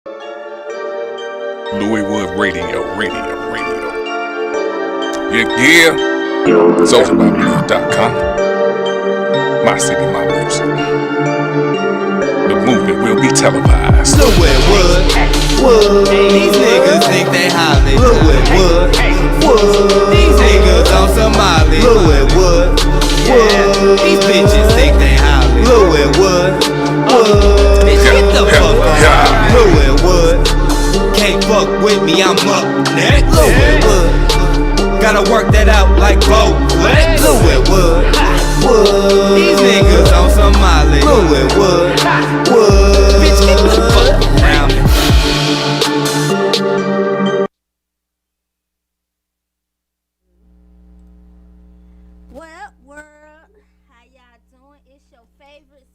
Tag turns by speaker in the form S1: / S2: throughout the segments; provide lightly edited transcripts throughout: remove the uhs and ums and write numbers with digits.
S1: Louis Wood Radio. Yeah. SoulsAboutBlues.com. My city, my music. The movement will be televised.
S2: Louis Wood. These niggas think they Hollywood. Louis Wood. These niggas on Somali. Louis Wood. These bitches think they Hollywood. Louis Wood. Bitch, get the fuck out. Louis Wood. Can't fuck with me, I'm up next. Louis Wood. Gotta work that out like Bo. Louis Wood. These niggas on Somali. Louis Wood. Bitch, get the fuck around me.
S3: What up, world? How y'all doing? It's your favorite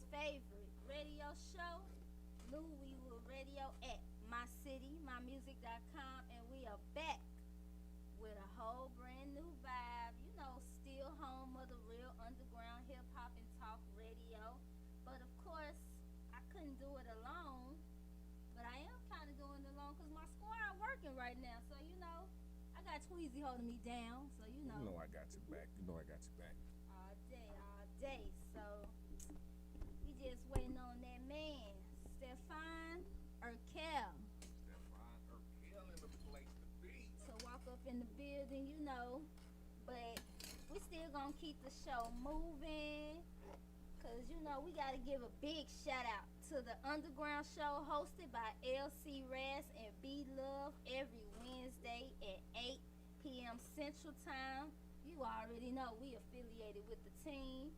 S3: radio show, Louis Wood Radio at mycitymymusic.com, and we are back with a whole brand new vibe. You know, still home of the real underground hip hop and talk radio. But of course, I couldn't do it alone. But I am kind of doing it alone because my squad working right now. So, you know, I got Tweezy holding me down. So, you know.
S1: You know I got your back.
S3: All day. So, we just waiting on that man, Steffine Urkell. To walk up in the building, you know. But we still gonna keep the show moving. Cause, you know, we gotta give a big shout out to the Underground Show hosted by LC Raz and B Love every Wednesday at 8 p.m. Central Time. You already know we affiliated with the team.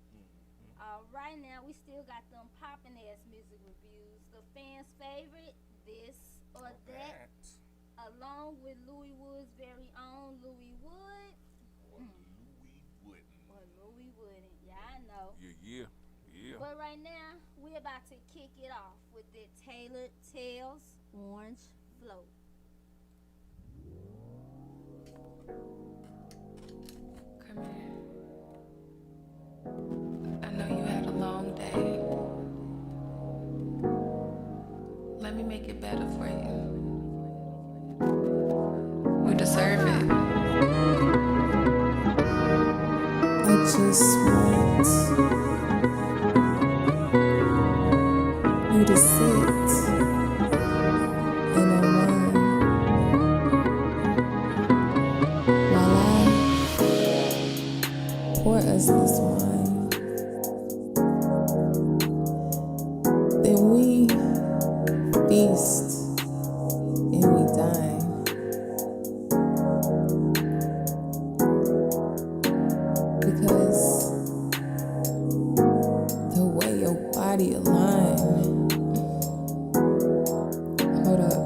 S3: Right now, we still got them poppin' ass music reviews. The fans' favorite, This or That, along with Louis Wood's very own Louis Wood. Or Louis Wooden. Yeah, I know.
S1: Yeah.
S3: But right now, we're about to kick it off with the Tailored Tales Orange Float.
S4: Come here. I know you had a long day. Let me make it better for you. You deserve it.
S5: I just want you to sit and unwind while I pour us this wine. Then we feast and we dine. Because the way your body align. Hold up.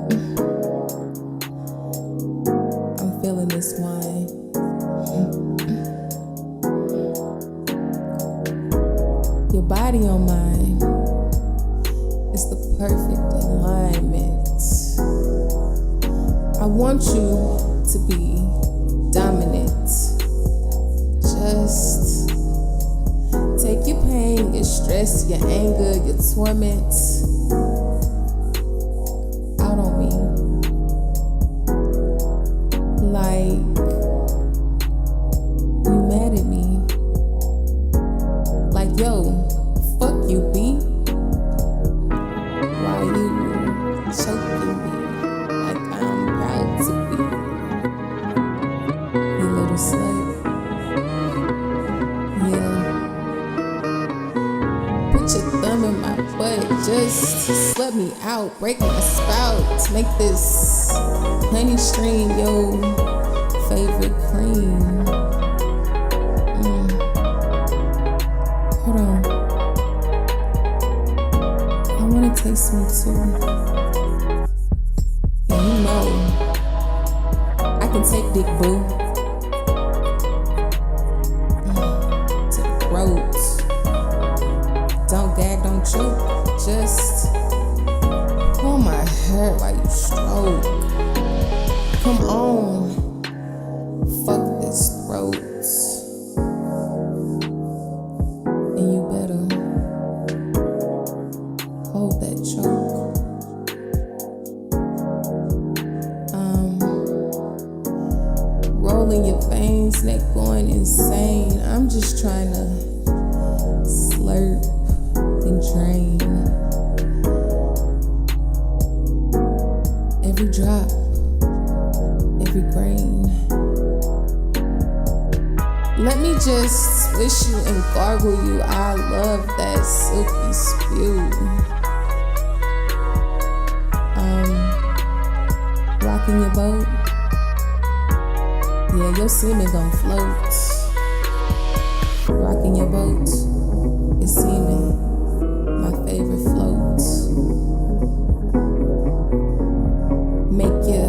S5: I'm feeling this wine. Your body on mine is the perfect alignment. I want you to be dominant. Just take your pain, your stress, your anger, your torment out on me. Like you mad at me. Like, yo, fuck you, B. While you choking me like I'm proud to be. You little slave. Yeah. Put your thumb in my butt, just slut me out, break my spout, make this honey stream your favorite cream. Hold on. I wanna taste me too. And you know, I can take dick, boo. To the throat. Don't gag, don't choke. Just pull my hair while you stroke. Come on, fuck this throat. And you better hold that choke. in your veins, neck going insane. I'm just trying to slurp and drain every drop, every grain. Let me just swish you and gargle you. I love that silky spew. Rocking your boat. Yeah, your semen gon' float. Rocking your boat is semen, my favorite float. Make you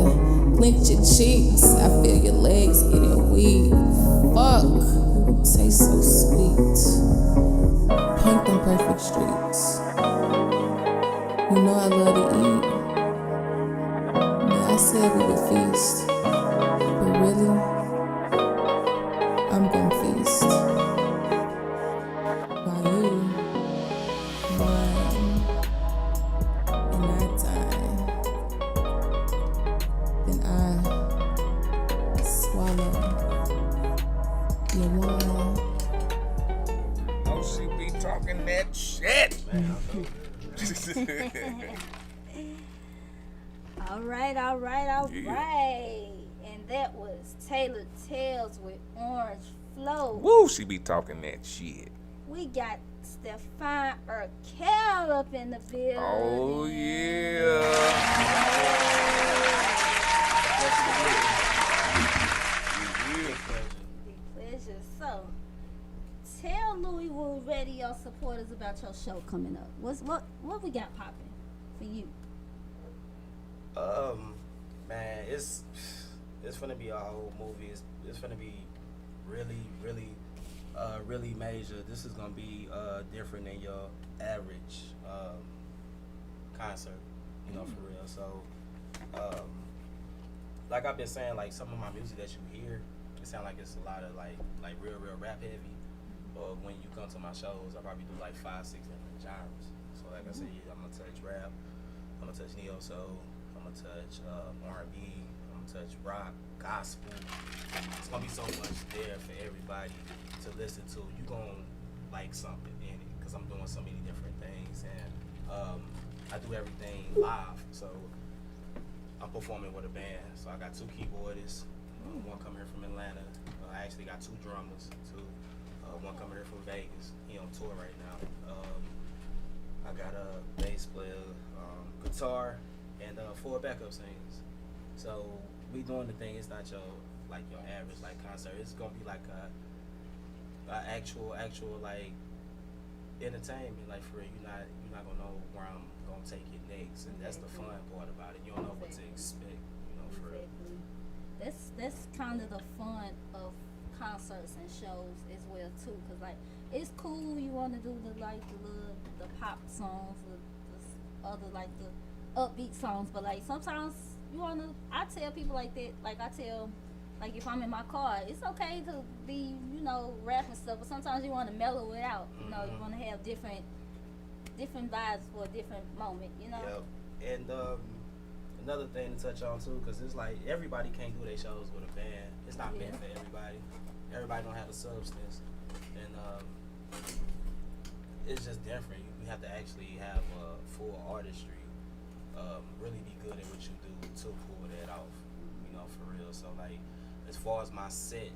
S5: clench your cheeks. I feel your legs getting weak. Fuck, taste so sweet. Paint them perfect streets. You know I love to eat. Yeah, I said we would feast, but really, I'm gon' feast. While you wine and I dine, then I swallow your wine.
S1: Oh, she be talking that shit.
S3: All right. And that was Taylor Tales with Orange Flow.
S1: Woo, she be talking that shit.
S3: We got Steffine Urkell up in the building.
S1: Oh, yeah.
S3: Big pleasure. So, tell Louisville radio supporters about your show coming up. What we got popping for you?
S6: Man, it's gonna be a whole movie. It's gonna be really major. This is gonna be different than your average concert, you know, for real. So, like I've been saying, like some of my music that you hear, it sound like it's a lot of like real rap heavy. Or when you come to my shows, I probably do like 5-6 different genres. So like I said, I'm gonna touch rap, I'm gonna touch neo soul, I'm gonna touch R&B, I'm gonna touch rock, gospel. It's gonna be so much there for everybody to listen to. You gonna like something in it because I'm doing so many different things, and I do everything live. So I'm performing with a band. So I got 2 keyboardists, one coming here from Atlanta. I actually got 2 drummers too. One coming here from Vegas. He on tour right now. I got a bass player, guitar, and 4 backup singers. So we doing the thing. It's not your average like concert. It's gonna be like a actual like entertainment. Like for real, you're not gonna know where I'm gonna take it next, and that's the fun part about it. You don't know what to expect. You know, for real.
S3: That's kind of the fun of concerts and shows as well too, cause like it's cool you want to do the pop songs, the other like the upbeat songs, but like sometimes you want to. I tell people like that, like I tell, like if I'm in my car, it's okay to be rap and stuff, but sometimes you want to mellow it out. You know, you want to have different vibes for a different moment.
S6: Yep. And another thing to touch on too, cause it's like everybody can't do their shows with a band. It's not meant for everybody. Everybody don't have a substance, and it's just different. You have to actually have a full artistry, really be good at what you do to pull that off, for real. So like, as far as my set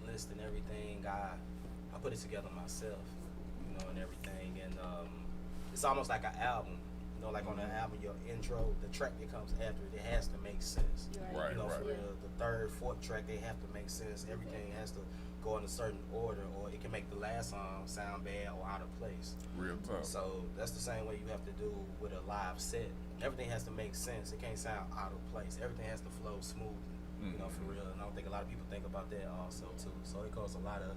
S6: list and everything, I put it together myself, and everything, and it's almost like an album. Like on an album, your intro, the track that comes after it has to make sense.
S1: Right.
S6: For real, the 3rd, 4th track, they have to make sense. Everything has to go in a certain order, or it can make the last song sound bad or out of place.
S1: Real tough.
S6: So that's the same way you have to do with a live set. Everything has to make sense. It can't sound out of place. Everything has to flow smoothly. For real. And I don't think a lot of people think about that also too. So it goes a lot of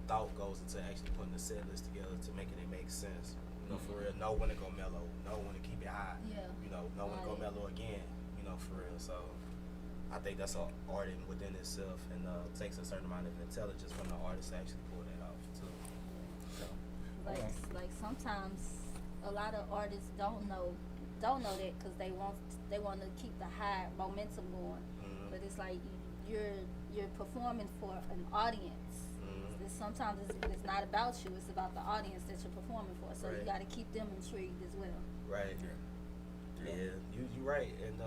S6: thought goes into actually putting the set list together to making it make sense. For real, know when to go mellow, know when to keep it high, know when to go mellow again, for real. So I think that's an art within itself, and takes a certain amount of intelligence when the artist actually pull that off too. So.
S3: Like sometimes a lot of artists don't know that because they want to keep the high momentum going, but it's like you're performing for an audience. Sometimes it's not about you, it's about the audience that you're performing for. So you got to keep them intrigued as well.
S6: Right. Yeah, you're right. And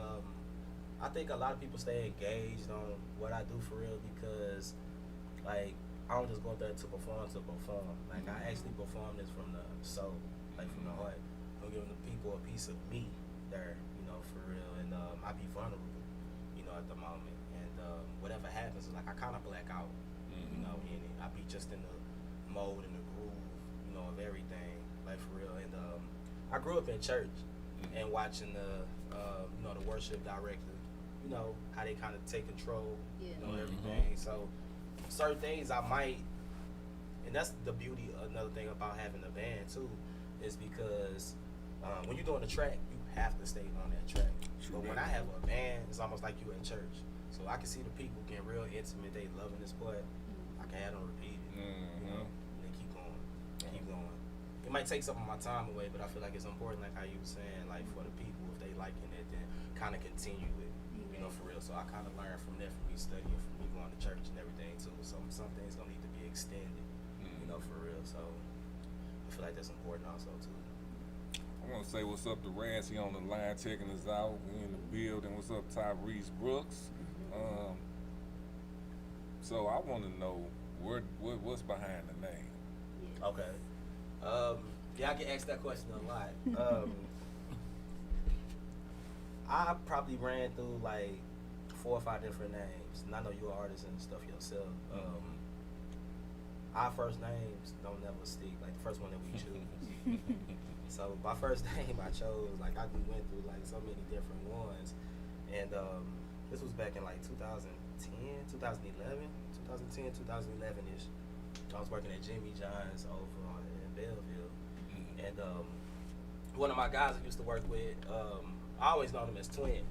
S6: I think a lot of people stay engaged on what I do for real because, like, I don't just go there to perform. Like, I actually perform this from the soul, like from the heart. I'm giving the people a piece of me there, you know, for real. And I be vulnerable, you know, at the moment. And whatever happens, like, I kind of black out, you know, in it. I be just in the mode and the groove, you know, of everything, like, for real. And I grew up in church and watching the, you know, the worship director, you know, how they kind of take control, you know, everything. So certain things I might, and that's the beauty, another thing about having a band too, is because when you're doing the track, you have to stay on that track. But when I have a band, it's almost like you at church. So I can see the people getting real intimate, they loving this part. I can have them repeat it, you know, and they keep going. It might take some of my time away, but I feel like it's important, like how you were saying, like for the people, if they liking it, then kind of continue it, you know, for real. So I kind of learned from that, from me studying, from me going to church and everything too. So some things gonna need to be extended, you know, for real. So I feel like that's important also too.
S7: I want to say what's up to Rance. He on the line checking us out. We in the building. What's up, Tyrese Brooks? So I want to know what's behind the name.
S6: Okay. Yeah, I get asked that question a lot. I probably ran through like 4 or 5 different names, and I know you're an artist and stuff yourself. Our first names don't never stick, like the first one that we choose. So my first name I chose, like I went through like so many different ones, and this was back in like 2010, 2011-ish. I was working at Jimmy John's over in Belleville, and one of my guys I used to work with, I always known him as Twin,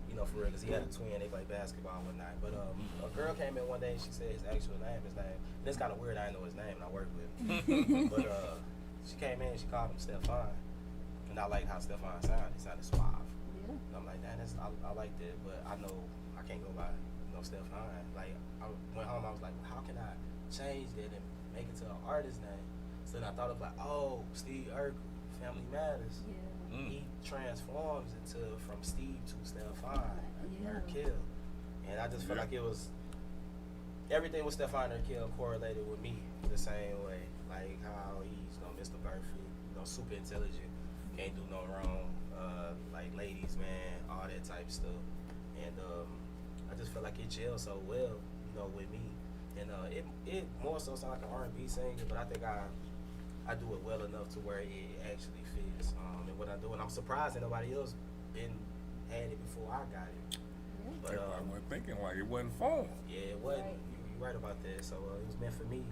S6: you know, for real, because he had a twin, they play basketball and whatnot. But a girl came in one day and she said his actual name, and it's kind of weird, I didn't know his name and I worked with him. But she came in and she called him Steffine, and I liked how Steffine sounded. He sounded suave. Yeah. And I'm like, I like that, but I know I can't go by, you know, Steffine. Like, I went home, I was like, well, how can I change that and make it to an artist name? So then I thought of like, oh, Steve Urkell, Family Matters. Yeah. He transforms from Steve to Steffine, Urkell. And I just felt like it was, everything with Steffine Urkell correlated with me the same way. Like how he's, you know, Mr. Perfect, you know, super intelligent, can't do no wrong, like ladies man, all that type of stuff. And I just felt like it gelled so well, you know, with me. And it more so sounds like an R&B singer, but I think I do it well enough to where it actually fits. And what I do, and I'm surprised that nobody else had it before I got it. But
S7: I wasn't thinking like it wasn't for him.
S6: Yeah, it wasn't. Right. You're right about that. So it was meant for me, and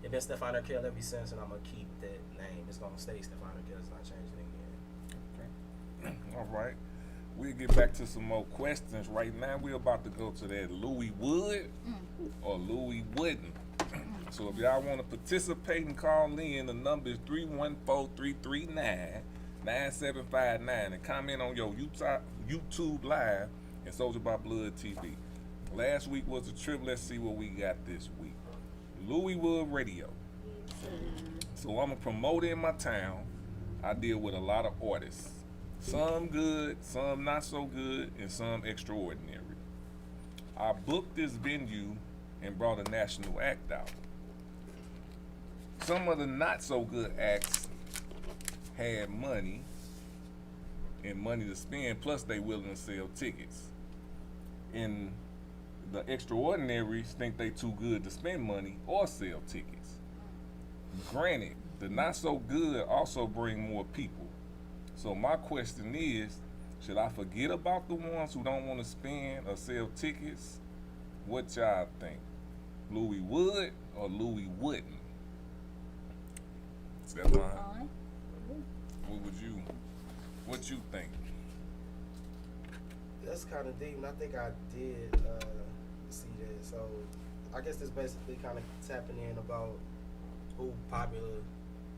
S6: it's been Steffine Urkell ever since, and I'm gonna keep that name. It's gonna stay Steffine Urkell. It's not changing again.
S7: Okay. All right. We'll get back to some more questions. Right now, we're about to go to that Louis Wood or Louis Wooden. So if y'all want to participate and call in, the number is 314-339-9759 and comment on your YouTube Live and Soldier by Blood TV. Last week was a trip. Let's see what we got this week. Louis Wood Radio. So I'm a promoter in my town. I deal with a lot of artists. Some good, some not so good, and some extraordinary. I booked this venue and brought a national act out. Some of the not so good acts had money and money to spend, plus they willing to sell tickets. And the extraordinaries think they too good to spend money or sell tickets. Granted, the not so good also bring more people. So my question is, should I forget about the ones who don't want to spend or sell tickets? What y'all think? Louis Wood or Louis Wooden? Steffine, what you think?
S6: That's kind of deep, and I think I did see that. So I guess this basically kind of tapping in about who popular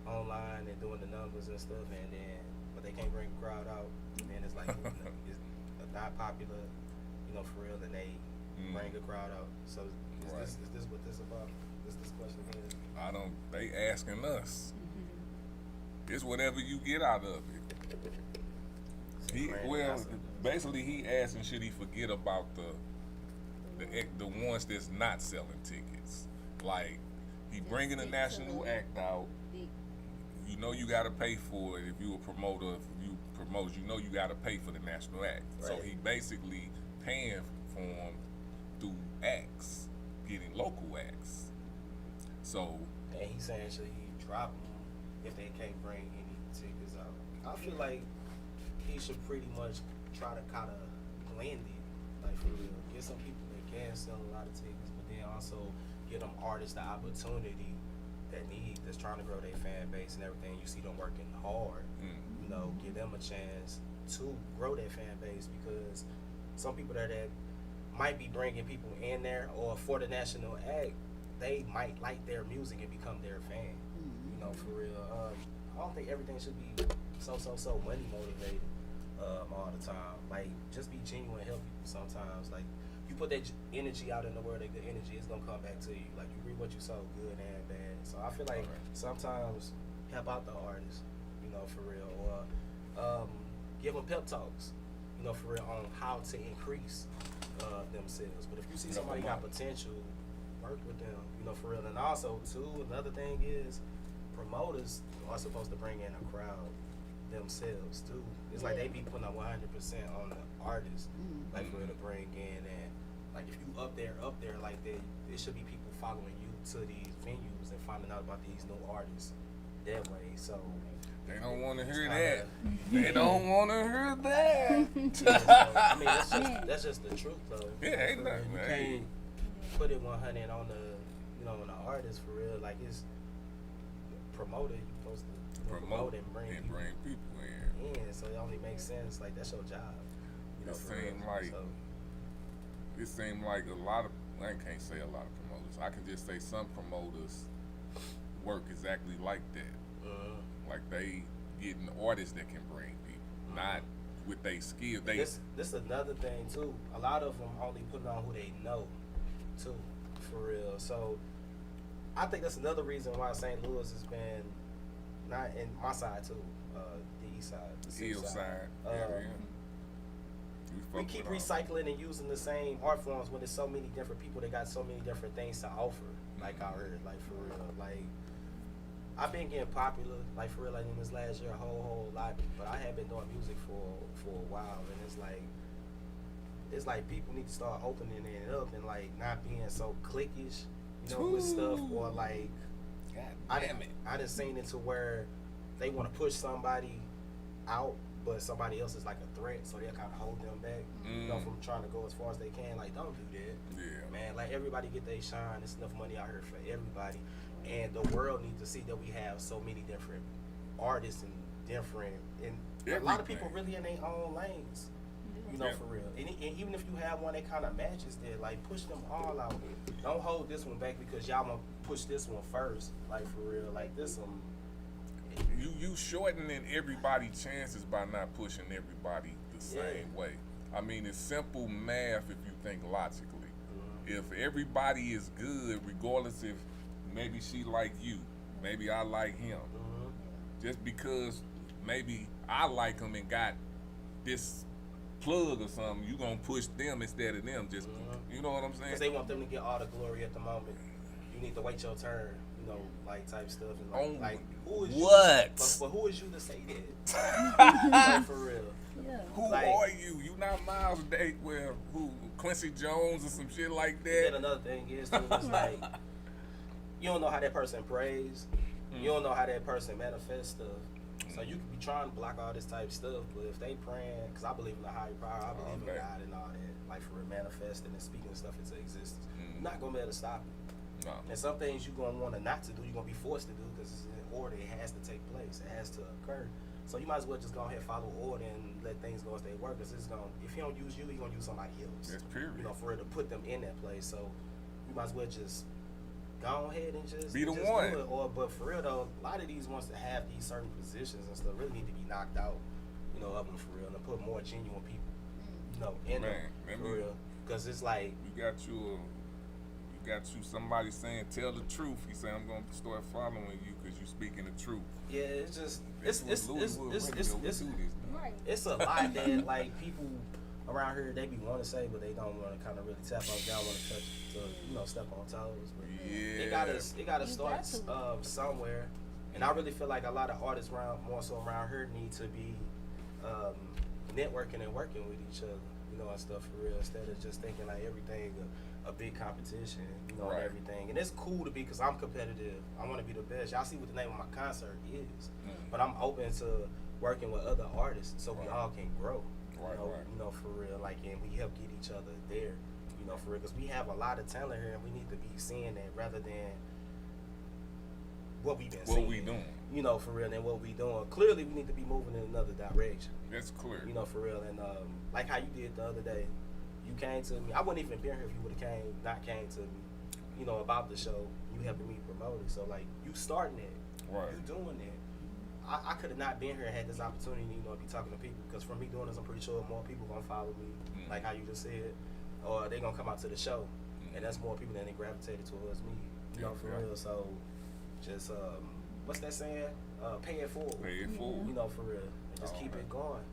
S6: online and doing the numbers and stuff, and then but they can't bring the crowd out. And then it's like it's not popular, you know, for real, and they bring a crowd out. So is
S7: Right.
S6: this what this about? This question is?
S7: I don't. They asking us. It's whatever you get out of it. Basically, he asking should he forget about the ones that's not selling tickets. Like he bringing a national act out. You know you got to pay for it if you a promoter. If you promote, you know you got to pay for the national act. So
S6: Right.
S7: he basically paying for them through acts, getting local acts. So
S6: And he's saying should he drop them if they can't bring any tickets out? I feel like he should pretty much try to kind of blend it, like for real. Get some people that can sell a lot of tickets, but then also give them artists the opportunity that's trying to grow their fan base and everything. You see them working hard, you know, give them a chance to grow their fan base, because some people that might be bringing people in there or for the national act, they might like their music and become their fan. You know, for real. I don't think everything should be so money motivated all the time. Like, just be genuine, help people sometimes. Like, you put that energy out in the world, that good energy is gonna come back to you. Like, you reap what you sow, good and bad. So I feel like sometimes help out the artists, you know, for real, or give them pep talks, you know, for real, on how to increase themselves. But if you see somebody got potential, work with them, you know, for real. And also, too, another thing is promoters are supposed to bring in a crowd themselves too. It's like they be putting up 100% on the artist, like for real, to bring in. And like if you up there like that, there should be people following you to these venues and finding out about these new artists that way. So
S7: they don't want to hear
S6: kinda-
S7: that. They don't want to hear that.
S6: yeah, so, I mean, that's just the truth though.
S7: Yeah, ain't
S6: For real.
S7: nothing.
S6: You can't put it 100 on on the artist for real. Like, it's promoter, you supposed to promote and bring
S7: people in.
S6: in. So it only makes sense. Like, that's your job. You know,
S7: It
S6: for
S7: seem
S6: real.
S7: like
S6: So,
S7: it seemed like a lot of, I can't say a lot of promoters. I can just say some promoters work exactly like that. Like they getting artists that can bring people, not with their skill. They
S6: this is another thing too. A lot of them only putting on who they know, too, for real. So I think that's another reason why St. Louis has been not in my side too, the east side, the
S7: ill
S6: south
S7: side
S6: side.
S7: area.
S6: We keep recycling and using the same art forms when there's so many different people that got so many different things to offer. Like out here, like for real. Like, I've been getting popular, like for real, like in this last year, a whole lot. But I have been doing music for a while, and it's like people need to start opening it up and like not being so cliquish, you know, with stuff, or like I done seen it to where they want to push somebody out, but somebody else is like a threat, so they'll kind of hold them back, you know, from trying to go as far as they can. Like, don't do that.
S7: Yeah.
S6: Man, like, everybody get their shine. There's enough money out here for everybody. And the world needs to see that we have so many different artists and a lot of people really in their own lanes, you know, for real. And even if you have one that kind of matches that, like, push them all out. Don't hold this one back because y'all want to push this one first, like, for real. Like, this one.
S7: You shortening everybody's chances by not pushing everybody the same way. I mean, it's simple math if you think logically. If everybody is good, regardless if maybe she like you, maybe I like him, just because maybe I like him and got this plug or something, you gonna push them instead of them. Just you know what I'm saying?
S6: Because they want them to get all the glory at the moment. You need to wait your turn, you know, like type stuff. And like who is
S7: what?
S6: You? But who is you to say that? Like, for real.
S7: Who
S6: like,
S7: are you? You not Miles Day? Well, who? Quincy Jones or some shit like that?
S6: Then another thing is too, it's like you don't know how that person prays. You don't know how that person manifests stuff. So you could be trying to block all this type of stuff, but if they praying, because I believe in the higher power, I believe in God and all that, like for manifesting and speaking stuff into existence, you're not gonna be able to stop it.
S7: No.
S6: And some things you're gonna want to not to do, you're gonna be forced to do because it's in order. It has to take place. It has to occur. So you might as well just go ahead and follow order and let things go as they work. Because it's gonna, if he don't use you, he's gonna use somebody else.
S7: That's period.
S6: You know, for it to put them in that place. So you might as well just go ahead and just
S7: be the
S6: just
S7: one.
S6: do it. But for real though, a lot of these ones that have these certain positions and stuff really need to be knocked out. You know, of them for real, and put more genuine people. You know, in them for real. Cause it's like
S7: You got you somebody saying tell the truth. He said I'm gonna start following you because you speaking the truth.
S6: yeah, it's just
S7: That's
S6: it's
S7: what Louis Wood Radio, we do this now.
S3: Right.
S6: it's a lot that like people around here they be want to say, but they don't want to kind of really tap on. They don't want to touch to step on toes. But
S7: Yeah.
S6: it gotta
S3: You
S6: start
S3: got to.
S6: somewhere, and I really feel like a lot of artists more so around here need to be networking and working with each other, and stuff for real, instead of just thinking like everything a big competition, and
S7: Right.
S6: everything. And it's cool to be, because I'm competitive. I want to be the best. Y'all see what the name of my concert is, but I'm open to working with other artists so we
S7: Right.
S6: all can grow.
S7: Right, right.
S6: For real, like, and we help get each other there, for real, because we have a lot of talent here, and we need to be seeing that rather than what we've been seeing.
S7: What we doing?
S6: For real, and what we doing. Clearly, we need to be moving in another direction.
S7: That's clear.
S6: For real, and like how you did the other day, you came to me. I wouldn't even been here if you would have came to me, about the show. You helping me promote it, so like you starting it,
S7: Right.
S6: you doing it. I could have not been here and had this opportunity, to be talking to people, because from me doing this, I'm pretty sure more people gonna follow me, like how you just said, or they gonna come out to the show, and that's more people that they gravitated towards me, for real. So just what's that saying? Pay it forward.
S7: Pay it forward.
S6: For real, and just keep it going.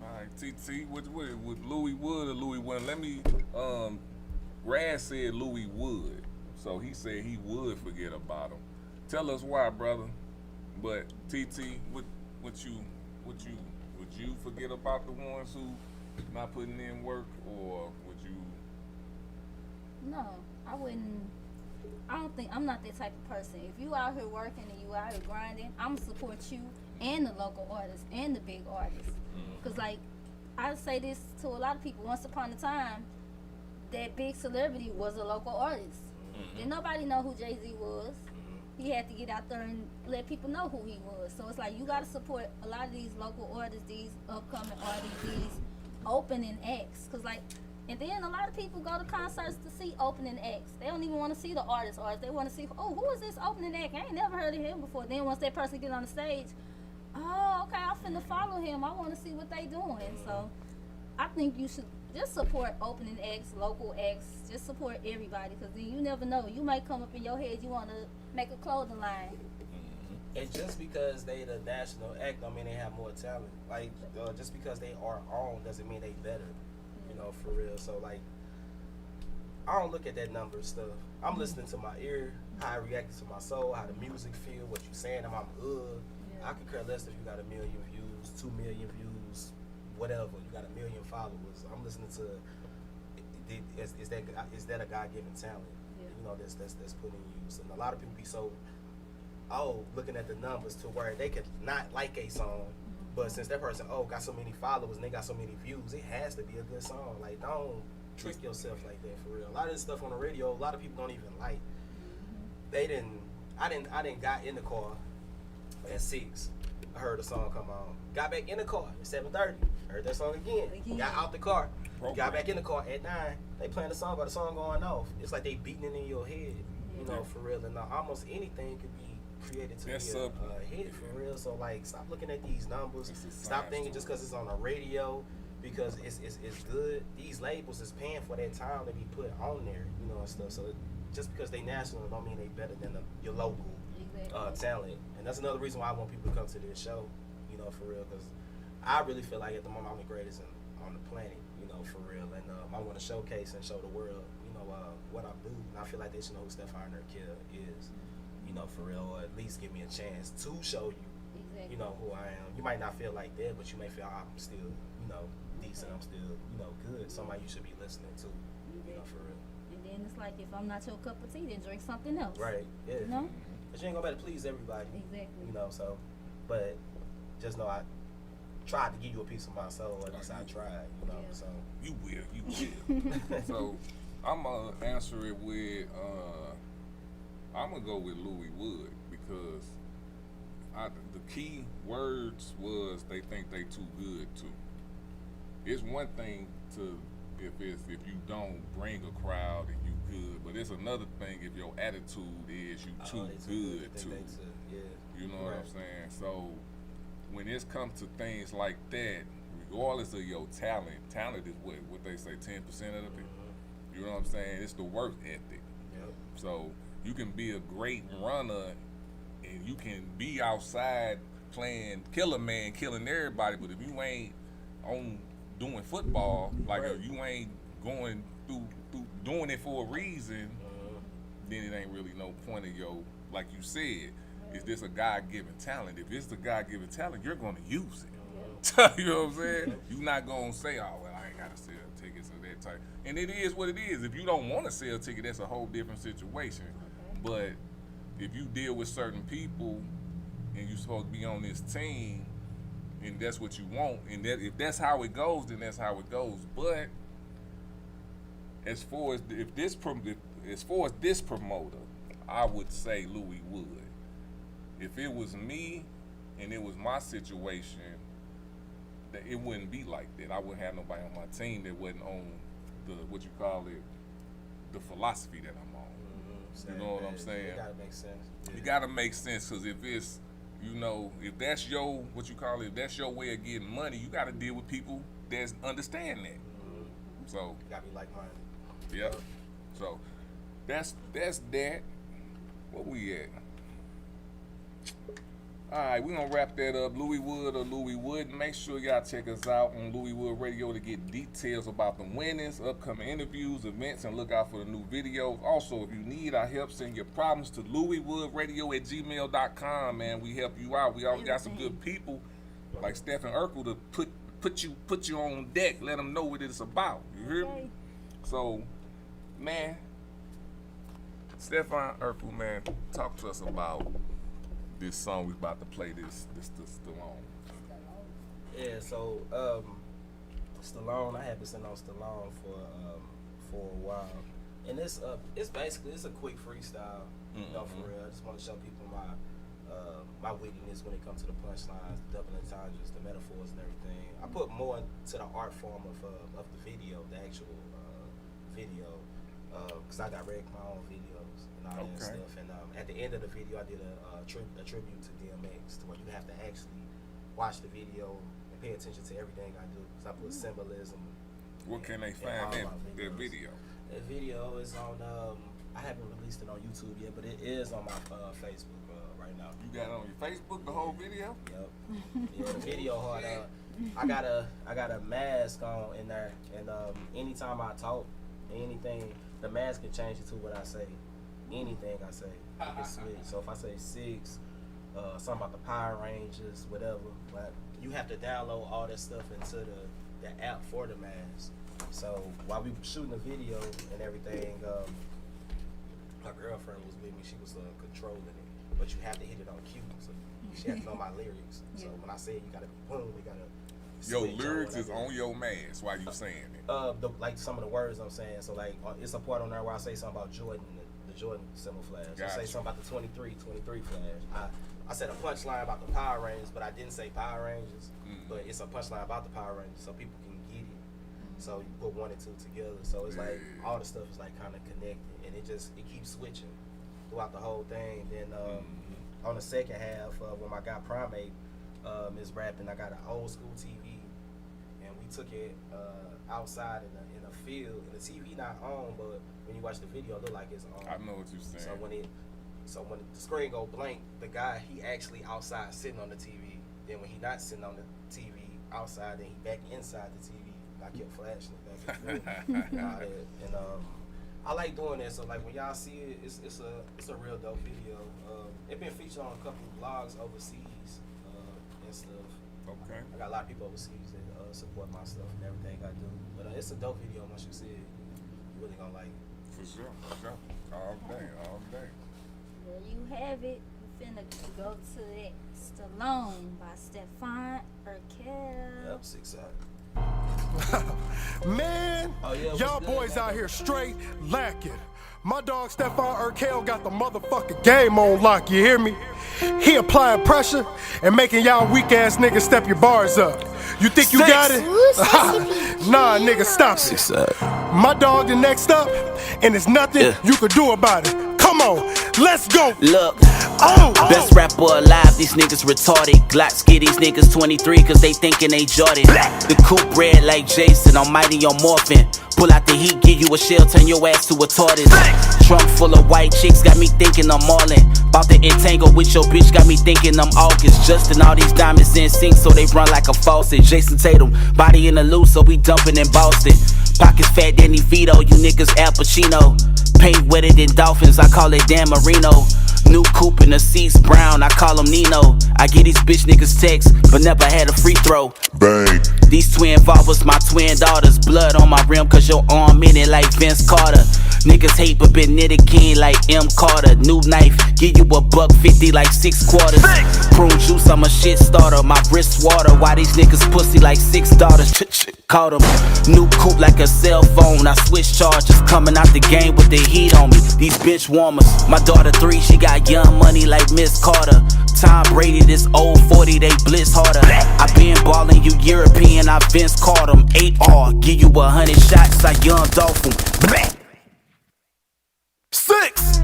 S7: All right, TT, with Louis Wood or Louis Wood? Let me. Raz said Louis Wood, so he said he would forget about him. Tell us why, brother. But TT, would you forget about the ones who not putting in work, or would you?
S3: No, I wouldn't. I don't think, I'm not that type of person. If you out here working and you out here grinding, I'm gonna support you and the local artists and the big artists. Cause like I say this to a lot of people. Once upon a time, that big celebrity was a local artist. Didn't nobody know who Jay-Z was. He had to get out there and let people know who he was. So it's like you gotta support a lot of these local artists, these upcoming artists, these opening acts. Cause like, and then a lot of people go to concerts to see opening acts. They don't even want to see the artist. They want to see, oh, who is this opening act? I ain't never heard of him before. Then once that person get on the stage, oh, okay, I'm finna follow him. I want to see what they doing. So I think you should just support opening acts, local acts. Just support everybody, because then you never know. You might come up in your head, you want to make a clothing line.
S6: And just because they the national act don't mean they have more talent. Like, just because they are on doesn't mean they better. For real. So like, I don't look at that number stuff. I'm listening to my ear, how I react to my soul, how the music feel, what you saying to my hood. I could care less if you got 1 million views, 2 million views, whatever. You got 1 million followers. I'm listening to. Is that a God-given talent? That's put in use. And a lot of people be so looking at the numbers to where they could not like a song, but since that person got so many followers and they got so many views, it has to be a good song. Like, don't trick yourself like that, for real. A lot of this stuff on the radio, a lot of people don't even like. I didn't got in the car at 6. I heard the song come on. Got back in the car at 7:30. Heard that song again. Got out the car. Got back in the car at 9. They playing the song, but the song going off. It's like they beating it in your head, for real. And almost anything could be created to be a hit, for real. So like, stop looking at these numbers. Stop thinking just because it's on the radio, because it's good. These labels is paying for that time to be put on there, and stuff. So just because they national don't mean they better than your local talent. And that's another reason why I want people to come to this show, for real. Because I really feel like at the moment I'm the greatest on the planet, for real. And I want to showcase and show the world, what I do. And I feel like they should know who Steffine Urkell is, for real. Or at least give me a chance to show you, who I am. You might not feel like that, but you may feel I'm still, decent. I'm still, good. Somebody you should be listening to, for real.
S3: And then it's like, if I'm not your cup of tea, then drink something else.
S6: Right, yeah. But you ain't gonna be able to please everybody.
S3: Exactly.
S6: So, but just know I tried to give you a piece of my soul, at least I tried, so.
S7: You will. So I'm gonna answer it with I'm gonna go with Louis Wood, because the key words was they think they too good to. It's one thing to if you don't bring a crowd and you good, but it's another thing if your attitude is you too good to. You know what I'm saying? So when it's come to things like that, regardless of your talent is what they say 10% of the people. You know what I'm saying? It's the work ethic.
S6: Yep.
S7: So you can be a great runner and you can be outside playing killer man, killing everybody, but if you ain't on doing football, like if you ain't going through doing it for a reason, then it ain't really no point of your, like you said, is this a God-given talent? If it's a God-given talent, you're gonna use it. You know what I'm saying? You're not gonna say, oh well, I ain't gotta sell tickets or that type. And it is what it is. If you don't want to sell a ticket, that's a whole different situation. But if you deal with certain people and you're supposed to be on this team and that's what you want, and that if that's how it goes, then that's how it goes. But as far as this promoter, I would say Louis Wood. If it was me and it was my situation, that it wouldn't be like that. I wouldn't have nobody on my team that wasn't on the philosophy that I'm on. You know what I'm saying?
S6: It gotta make sense.
S7: It gotta make sense, because if it's, if that's your, if that's your way of getting money, you gotta deal with people that understand that. So
S6: You gotta be like-minded.
S7: Yep. So that's that. Where we at? Alright, we're gonna wrap that up. Louis Wood or Louis Wood. Make sure y'all check us out on Louis Wood Radio to get details about the winnings, upcoming interviews, events, and look out for the new videos. Also, if you need our help, send your problems to louiswoodradio@gmail.com, man. We help you out. We always got some good people like Steffine Urkell to put you on deck, let them know what it's about. You hear me? So, man, Steffine Urkell, man, talk to us about this song we about to play. This Stallone.
S6: Yeah, so Stallone, I have been sitting on Stallone for a while, and it's a quick freestyle. You know, for real. I just want to show people my wittiness when it comes to the punchlines, the double entendres, the metaphors, and everything. I put more into the art form of the video, the actual video, because I direct my own videos and all that stuff. And at the end of the video, I did a tribute to DMX, to where you have to actually watch the video and pay attention to everything I do, because I put symbolism.
S7: What can they find that video?
S6: The video is on, I haven't released it on YouTube yet, but it is on my Facebook right now.
S7: You got it on your Facebook, the whole video?
S6: Yep. Yeah, the video hard. I got a mask on in there, and anytime I talk, anything, the mask can change it to what I say. Anything I say, it can switch. So if I say 6, something about the Power Rangers, whatever, but you have to download all that stuff into the app for the mask. So while we were shooting the video and everything, my girlfriend was with me. She was controlling it, but you have to hit it on cue. So she had to know my lyrics. So when I say it, you gotta boom, we gotta.
S7: Your lyrics is on your mask while you saying it.
S6: Like some of the words I'm saying. So like it's a part on there where I say something about Jordan, the Jordan symbol flash.
S7: Gotcha.
S6: I say something about the 23 flash. I said a punchline about the Power Rangers, but I didn't say Power Rangers. But it's a punchline about the Power Rangers, so people can get it. So you put 1 and 2 together. So it's like all the stuff is like kind of connected, and it keeps switching throughout the whole thing. Then on the second half, when my guy Primate is rapping, I got an old school TV, and we took it outside in a field, and the TV not on, but when you watch the video, it look like it's on.
S7: I know what you're saying.
S6: So when the screen go blank, the guy, he actually outside sitting on the TV. Then when he not sitting on the TV outside, then he back inside the TV. I kept flashing it back and forth. And I like doing that. So like when y'all see it, it's a real dope video. It been featured on a couple of blogs overseas and stuff.
S7: Okay.
S6: I got a lot of people overseas that support my stuff and everything I do. But it's a dope video. Once you see it, you really gonna like it.
S7: For sure. All day.
S3: There you have it. We finna go to that Stallone by Steffine Urkell.
S6: Yep, 6
S8: Man, y'all boys out here straight lacking. My dog Steffine Urkell got the motherfucking game on lock, you hear me? He applying pressure and making y'all weak ass niggas step your bars up. You think you got it? Nah, nigga, stop it. My dog the next up, and there's nothing you could do about it. Come on, let's go.
S9: Look, Best rapper alive, these niggas retarded. Glocks get these niggas 23 cause they thinking they Jordan. The coupe red like Jason, I'm mighty on morphin'. Pull out the heat, give you a shell, turn your ass to a tortoise. Trunk full of white chicks, got me thinking I'm Marlin. Bout to entangle with your bitch, got me thinking I'm August. Justin, all these diamonds in sync, so they run like a faucet. Jason Tatum, body in the loose, so we dumping in Boston. Pockets fat, Danny Vito, you niggas Al Pacino. Paint wetter than dolphins, I call it Dan Marino. New coupe in the seats brown, I call him Nino. I get these bitch niggas texts, but never had a free throw.
S1: Bang.
S9: These twin fathers, my twin daughters. Blood on my rim cause your arm in it like Vince Carter. Niggas hate but been knitted king like M. Carter. New knife, give you $1.50 like 6 quarters. Prune juice, I'm a shit starter. My wrist water, why these niggas pussy like 6 daughters? Caught 'em. New coupe like a cell phone. I switch charges, coming out the game with the heat on me. These bitch warmers. My daughter 3, she got young money like Miss Carter. Tom Brady, this old 40, they blitz harder. I been ballin', you European, I Vince caught 'em. 8R, give you 100 shots, I young Dolphin.
S8: 6.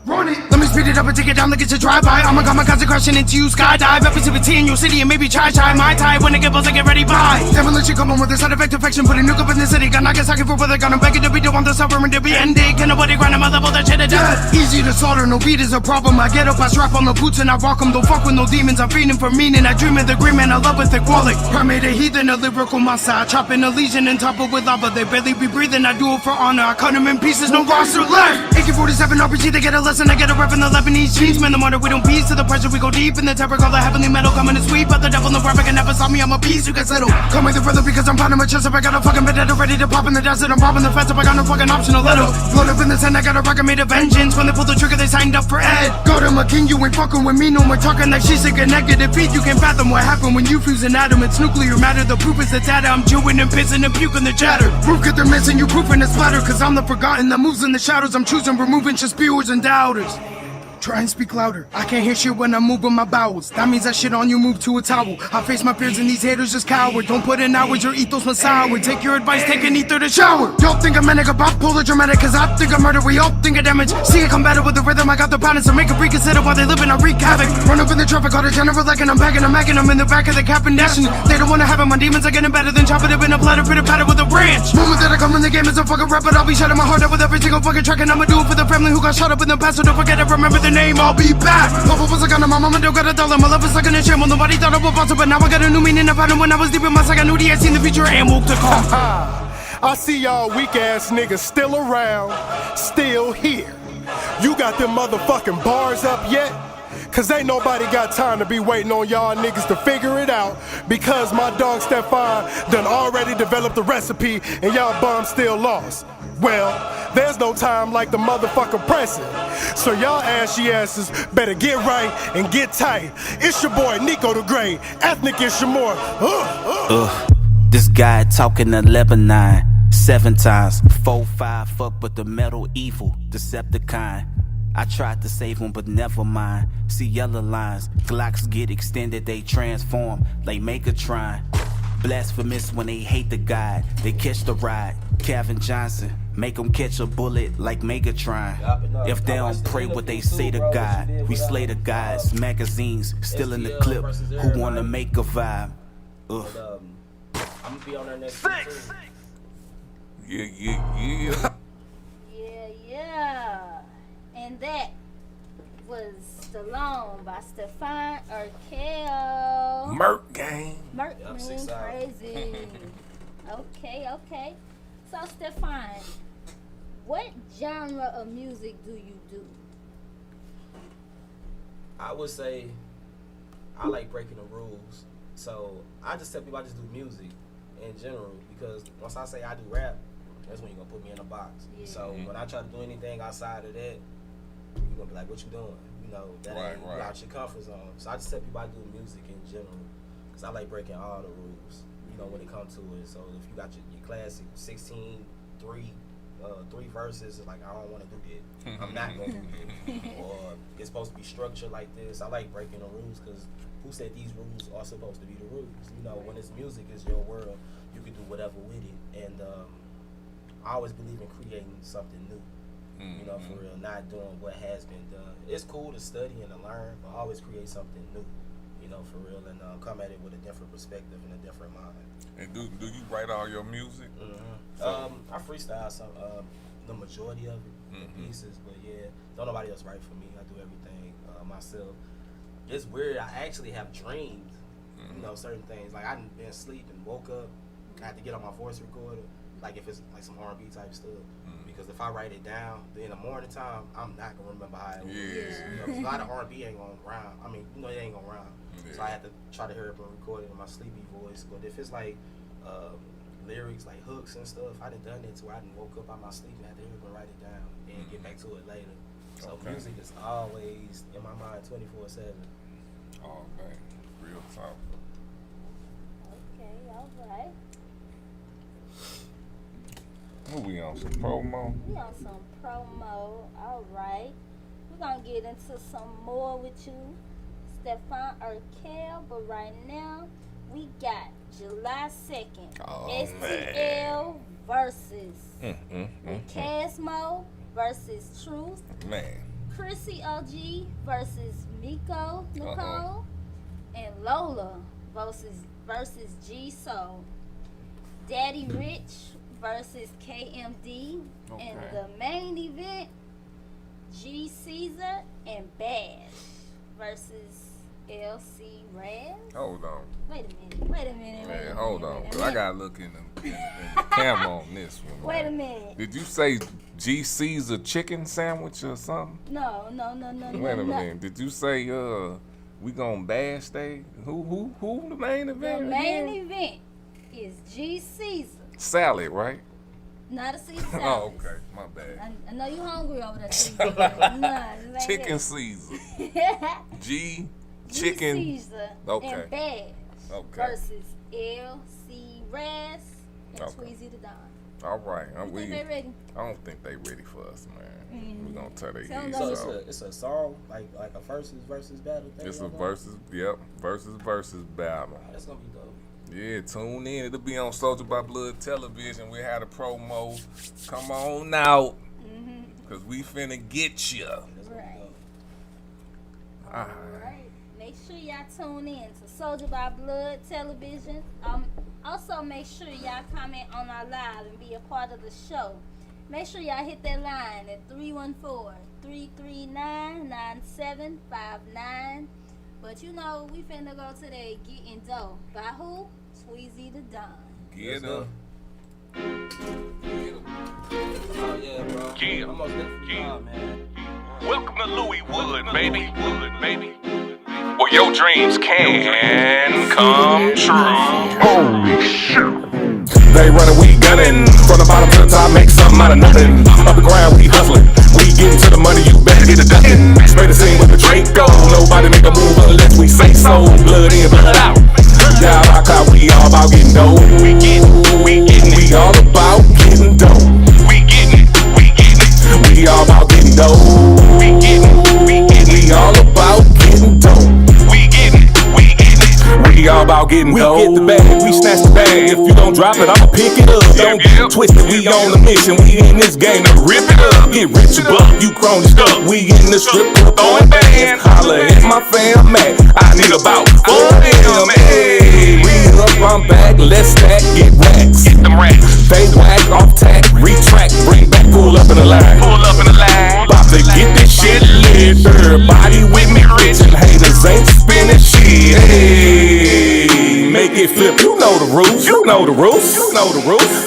S10: Run it. Let me speed it up and take it down like it's a drive-by. I'ma got my cousin crashing into you, skydive. Episode in your city and maybe try my tie. When it get buzzed, I get ready, bye. Demolition coming with a side effect infection. Put a nuke up in the city. Got Nagasaki for whether gonna beg it to be the one the suffering to be ending. Can nobody grind on my level, that shit is dead. Easy to slaughter, no beat is a problem. I get up, I strap on the boots and I rock 'em. Don't fuck with no demons, I'm feeding for meaning. I dream of the green man, I love with the quality. I made a heathen, a lyrical monster. I chop in a legion and top it with lava. They barely be breathing, I do it for honor. I cut 'em in pieces, no roster left. AK-47 RPG, they get a lesson. I get a rep in the Lebanese jeans. Man, the martyr, we don't piece to the pressure. We go deep in the terror, call the heavenly metal. Coming to sweep, but the devil no rapper can never stop me. I'm a beast, you can settle. Come with the brother because I'm pounding my chest up. I got a fucking vendetta ready to pop in the desert. I'm popping the fence up, I got no fucking optional little. Blood up in the sand, I got a rocket made of vengeance. When they pull the trigger, they signed up for Ed. God, I'm a king, you ain't fucking with me. No more talking like she's sick and negative feet. You can't fathom what happened when you fuse an atom. It's nuclear matter, the proof is the data. I'm chewing and pissing and puking the chatter. Proof get they're missing, you proof in the splatter. Cause I'm the forgotten that moves in the shadows. I'm choosing, removing just spewers and doubters. Try and speak louder. I can't hear shit when I'm moving my bowels. That means that shit on you move to a towel. I face my fears and these haters just coward. Don't put in hours, your ethos must sour. Take your advice, take an ether to shower. Y'all think I'm manic about bipolar dramatic, cause I think I'm murder, we all think of damage. See it come better with the rhythm, I got the balance. So make it reconsider while they living, I wreak havoc. Run up in the traffic, call the general like and I'm back and I'm macking. I'm in the back of the cap and dashing. They don't wanna have it, my demons are getting better than chopping up in a platter, pitter patter with a branch. Moment that I come in the game is a fucking rap, but I'll be shutting my heart out with every single fucking track. And I'ma do it for the family who got shot up in the past. So don't forget to remember the name, I'll be back. Papa was a gun and my mama don't got a dollar. My love is stuck in a shame. Nobody thought I was possible, but now I got a new meaning about it. When I was deep in my psych, I knew the I seen the future and woke the call.
S8: I see y'all weak ass niggas still around, still here. You got them motherfucking bars up yet? Cause ain't nobody got time to be waiting on y'all niggas to figure it out. Because my dog Steffine done already developed the recipe and y'all bums still lost. Well, there's no time like the motherfucking present. So y'all ashy asses better get right and get tight. It's your boy Nico the Great, ethnic is your more.
S9: This guy talking to Lebanon 7 times. 4-5 fuck but the metal evil, Decepticon. I tried to save him, but never mind. See yellow lines, Glocks get extended, they transform like Megatron. Blasphemous when they hate the God, they catch the ride. Calvin Johnson, make them catch a bullet like Megatron. If they don't pray what they say to God, we slay the guys. Magazines, still in the clip, who wanna make a vibe?
S6: I'm gonna be on there next week.
S7: Yeah.
S3: Yeah. And that was Stallone by Steffine Urkell.
S7: Merc gang.
S3: Merc
S6: Yep,
S3: mean
S6: 6 hours.
S3: crazy. Okay. So Steffine, what genre of music do you do?
S6: I would say I like breaking the rules. So I just tell people I just do music in general, because once I say I do rap, that's when you're gonna put me in a box.
S3: Yeah.
S6: So when I try to do anything outside of that, you're gonna be like, what you doing? You know, that ain't you out your comfort zone. So I just tell people I do music in general, because I like breaking all the rules, you know, when it comes to it. So if you got your classic 16, 3, 3 verses, like I don't want to do that. I'm not gonna do that. Or it's supposed to be structured like this. I like breaking the rules because who said these rules are supposed to be the rules? You know, when it's music, is your world. You can do whatever with it, and I always believe in creating something new. You know, for real, not doing what has been done. It's cool to study and to learn, but always create something new. You know, for real, and come at it with a different perspective and a different mind.
S7: And do you write all your music?
S6: I freestyle some, the majority of it, the pieces, but yeah, don't nobody else write for me. I do everything myself. It's weird. I actually have dreamed, you know, certain things. Like I done been asleep and woke up. I had to get on my voice recorder. Like if it's like some R&B type stuff, because if I write it down, then in the morning time, I'm not gonna remember how it was. You know, a lot of R&B ain't gonna rhyme. I mean, you know, it ain't gonna rhyme. So I had to try to hurry up and record it in my sleepy voice. But if it's like lyrics, like hooks and stuff, I done it to where I done woke up out my sleep and had to hurry up and write it down and get back to it later. So music is always in my mind 24/7.
S7: Oh man, real talk.
S3: Okay, all right.
S7: What we on, some promo?
S3: We on some promo. All right. We're going to get into some more with you, Steffine Urkell. But right now, we got July 2nd. STL versus Casmo versus Truth.
S7: Man.
S3: Chrissy OG versus Miko Nicole. And Lola versus G Soul. Daddy Rich versus KMD. And the main event, G Caesar and Bash versus LC Raz.
S7: Hold on.
S3: Wait a minute.
S7: Man, hold on. Cause I gotta look in the camera on this one.
S3: Wait a minute.
S7: Did you say G Caesar chicken sandwich or something?
S3: No.
S7: Wait a minute. Did you say we gonna bash they? Who the main event?
S3: The main event is G Caesar.
S7: Salad, right?
S3: Not a Caesar salad.
S7: Oh, okay. My bad.
S3: I know you hungry over there, Caesar.
S7: Chicken Caesar. G chicken.
S3: Caesar and Bash versus LC Raz and Tweezy the Don.
S7: All right.
S3: You think they ready?
S7: I don't think they ready for us, man. We're gonna tell their heads
S6: So it's a song, like a versus battle thing?
S7: It's a versus battle.
S6: That's gonna be dope.
S7: Yeah, tune in. It'll be on Soldier by Blood Television. We had a promo. Come on out. Cause we finna get you.
S3: Right. Alright. Make sure y'all tune in to Soldier by Blood Television. Also make sure y'all comment on our live and be a part of the show. Make sure y'all hit that line at 314-339-9759. But you know, we finna go today getting dough. By who? Tweezy the Don.
S7: Get up.
S6: Oh yeah, bro.
S1: Yeah.
S6: Almost there, man.
S1: Welcome to Louiswood, baby. Where your dreams can come true. Holy shit.
S11: They running, we gunning. From the bottom to the top, make something out of nothing. Up the ground, we hustling. We getting to the money, you better get a ducking. Spray the scene with the Draco. Nobody make a move unless we say so. Blood in, blood out. Yeah, rock out, we all about getting dough. We all about getting dough. We all about getting dough. We all about getting dough. We all about getting dough. We get the bag, we snatch the bag. If you don't drop it, I'ma pick it up. Don't get twisted, we on the mission. We in this game to rip it up. Get rich, you buck, you crony stuck. We in the strip club throwing bands. Holla at my fam, man. I need about 4 of them. Hey, re-up, I'm back. Let's stack, get racks. Get them racks. They whack, off tack, retract, bring back, pull up in the line. About to get this shit lit. Everybody with me, rich and haters ain't spinning shit. Hey, make it flip. You know the rules.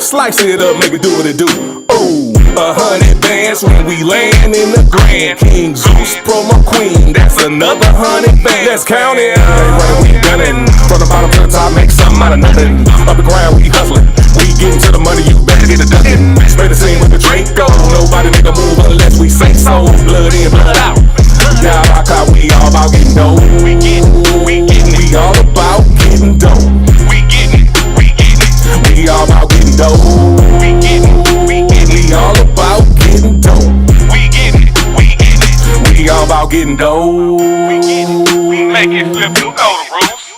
S11: Slice it up, make it do what it do. Ooh, 100 bands when we land in the Grand. King Zeus, promo queen. That's another 100 bands. Let's count it. They running, we gunning. From the bottom to the top, make something out of nothing. Up the ground, we hustling. We getting to the money, you better get a ducking. Spray the scene with the Draco. Nobody make a move unless we say so. Blood in, blood out. Yeah, rock out, we all about getting dough. We all about getting dough. We all about getting dough. We all about getting dough. We getting it. We make it flip. You know the rules.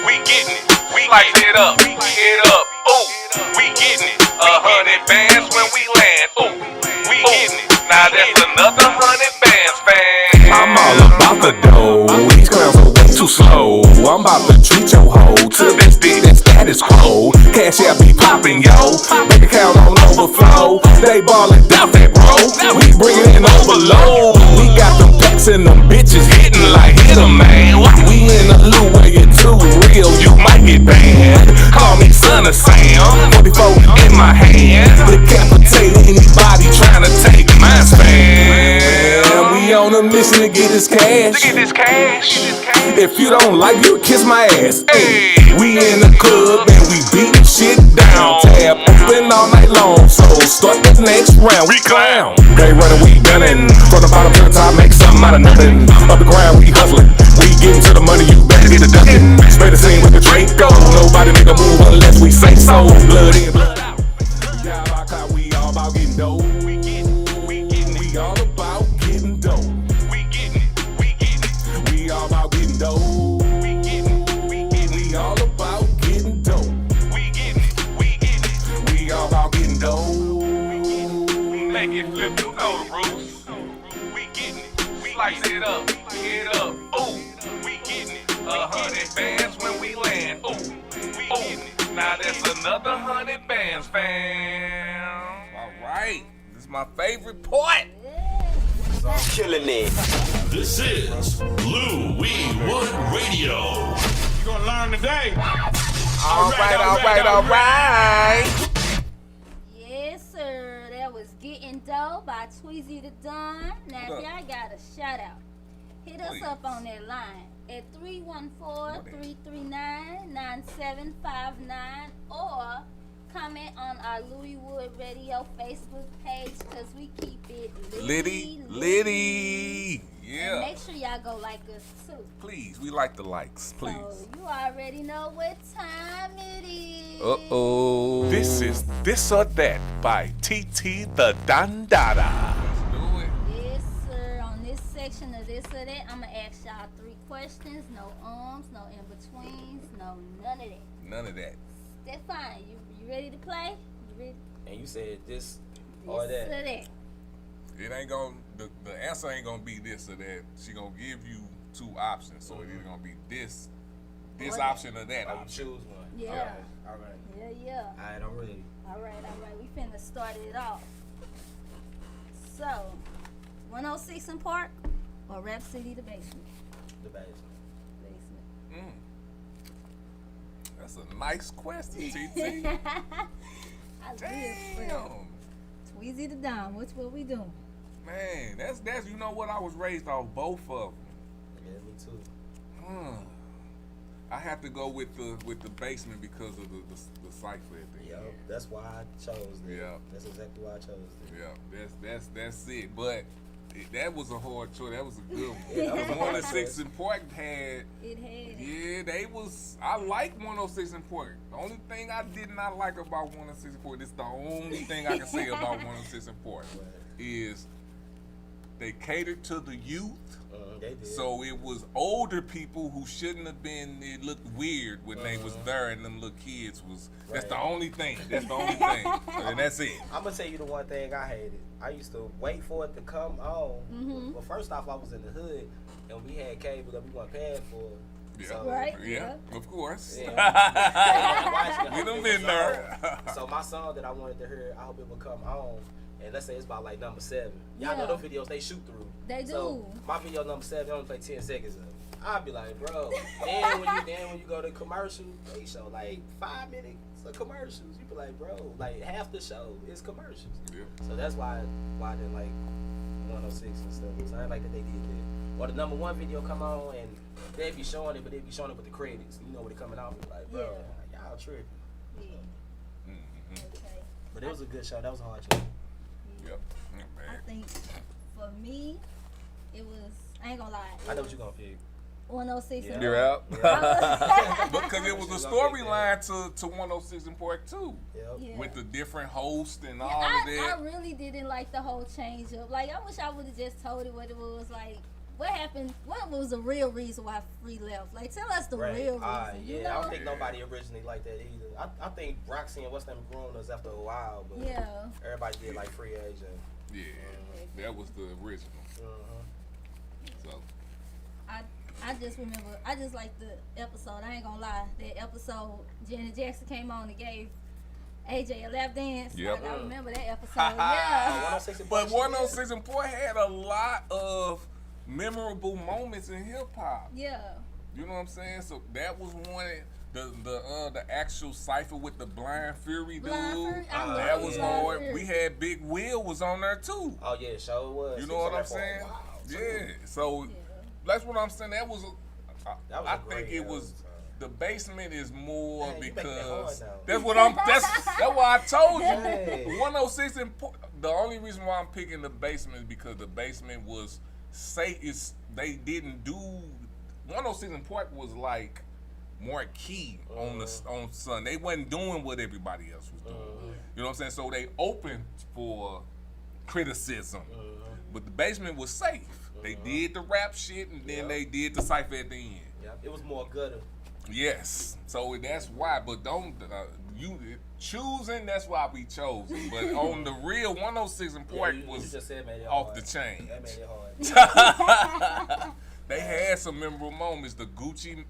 S11: We getting it. We light it up. It up. Ooh. We getting it. 100 bands when we land. Ooh. We getting it. Now that's another 100 bands, fam. I'm all about the dough. These clowns are way too slow. I'm about to treat your hoe to this dick that's status quo. Cash out be popping, yo. Bank account on overflow. They ballin' out that bro. We bringin' in overload. We got them packs and them bitches hitting like hit 'em, man. We in the loop where you're too real, you might get banned. Call me son of Sam. 44 in my hand. Decapitate anybody trying to take my spam. We on a mission to get this cash. If you don't like you, kiss my ass. Ay, we in the club and we beatin' shit down. Tab open all night long, so start the next round. We clown. They running, we gunning. From the bottom to the top, make something out of nothing. Up the ground, we hustling. We getting to the money, you better get the ducking. Spray the scene with the Draco. Nobody make a move unless we say so. Blood in, blood out. We all about clout, we all about getting dough. We all about getting dough. We all about getting dough. We all about getting dough. We all about getting dough. We make it flip, you know the rules. We getting it. We light it up. Ooh, we getting it. 100 bands when we land. Ooh, we getting it. Now that's another 100 bands, fam. All right, this is my favorite part.
S12: Killing it.
S13: This is Louis Wood Radio. You gonna learn today?
S11: All right.
S3: Yes, sir. That was Getting Dough by Tweezy the Don. Now, if y'all got a shout out, hit us up on that line at 314-339-9759 or comment on our Louis Wood Radio Facebook page because we keep it litty.
S7: Yeah.
S3: And make sure y'all go like us too.
S7: Please, we like the likes, please.
S3: So you already know what time it is.
S7: Uh-oh.
S1: This is This or That by TT the Dandada.
S3: Yes, sir. On this section of This or That, I'm going to ask y'all 3 questions. No arms, no in-betweens, no none of that.
S7: None of that.
S3: Steffine, you ready to play? You ready?
S6: And you said this or that.
S3: This or that.
S7: It ain't gonna, the answer ain't gonna be this or that. She gonna give you 2 options. So it's either gonna be this option or that option.
S6: Choose one.
S3: Yeah.
S6: All right.
S3: Yeah.
S6: All right, I'm ready.
S3: All right. We finna start it off. So, 106 in Park or Rap City the Basement?
S6: The basement.
S7: That's a nice question, TT.
S3: I live for Tweezy the Don. What we doing?
S7: Man, that's you know what, I was raised off both of them.
S6: Yeah, me too.
S7: I have to go with the basement because of the cipher at the end.
S6: Yep, that's why I chose it.
S7: Yeah.
S6: That's exactly why I chose it.
S7: Yeah, that's it. But that was a hard choice. That was a good one.
S6: Yeah, that was
S7: 106 in Park had.
S3: It had.
S7: Yeah, they was. I like 106 in Park. The only thing I did not like about 106 in Park, this is the only thing I can say about 106 in Park, is they catered to the youth.
S6: They did.
S7: So it was older people who shouldn't have been. It looked weird when they was there, and them little kids was. That's the only thing. That's the only thing, and that's it.
S6: I'm gonna tell you the one thing I hated. I used to wait for it to come on. Well, first off, I was in the hood, and we had cable that we weren't paying for.
S7: Yeah.
S6: So,
S3: Right.
S7: Yeah, of course.
S6: Yeah.
S7: We done been there.
S6: So my song that I wanted to hear, I hope it would come on. And let's say it's about like number 7. Y'all
S3: Yeah.
S6: know those videos they shoot through.
S3: They do.
S6: So my video number 7, they only play 10 seconds of it. I'd be like, bro. then when you go to commercial, they show like 5 minutes of commercials. You be like, bro, like half the show is commercials.
S7: Yeah.
S6: So that's why I didn't like 106 and stuff. So I didn't like that they did that. Or the number 1 video come on and they'd be showing it, but they'd be showing it with the credits. You know what it coming out with, like, bro, y'all tripping.
S3: Yeah. Okay.
S6: But it was a good show. That was a hard show.
S7: Yep.
S3: I think for me, it was. I ain't gonna lie.
S6: I know what you gonna pick.
S3: 106 in
S7: You're
S3: Park.
S7: out. Because it was a storyline to 106 in Park too.
S6: Yep.
S3: Yeah.
S7: With the different hosts and
S3: Yeah,
S7: all of that.
S3: I really didn't like the whole change up. Like, I wish I would have just told it what it was. Like, what happened? What was the real reason why Free left? Like, tell us the real reason.
S6: Yeah,
S3: you know?
S6: I don't think nobody originally like that either. I think Roxy and what's them growing us after a while, but everybody did like Free agent.
S7: Yeah, that was the original. So
S3: I just remember, I just like the episode. I ain't gonna lie, that episode Janet Jackson came on and gave AJ a lap dance.
S7: Yep.
S3: I remember that episode. Yeah.
S7: But 106 and Port had a lot of memorable moments in hip hop.
S3: Yeah.
S7: You know what I'm saying? So that was one. The actual cipher with the Blind Fury dude. That was hard. We had Big Will was on there too.
S6: Oh yeah, sure was.
S7: You know what I'm saying? Yeah. So that's what I'm saying. That was. I think it was. The basement is more because that's what I'm. That's why I told you. 106 and the only reason why I'm picking the basement is because the basement was they didn't do 106 and Park was like more key on Sun. They wasn't doing what everybody else was doing. You know what I'm saying? So they opened for criticism, but the basement was safe. They did the rap shit and then they did the cipher at the end.
S6: Yeah, it was more gutter.
S7: Yes, so that's why. But don't you choosing? That's why we chosen. But on the real 106 and Park was off the chain.
S6: That made it hard.
S7: They had some memorable moments. The Gucci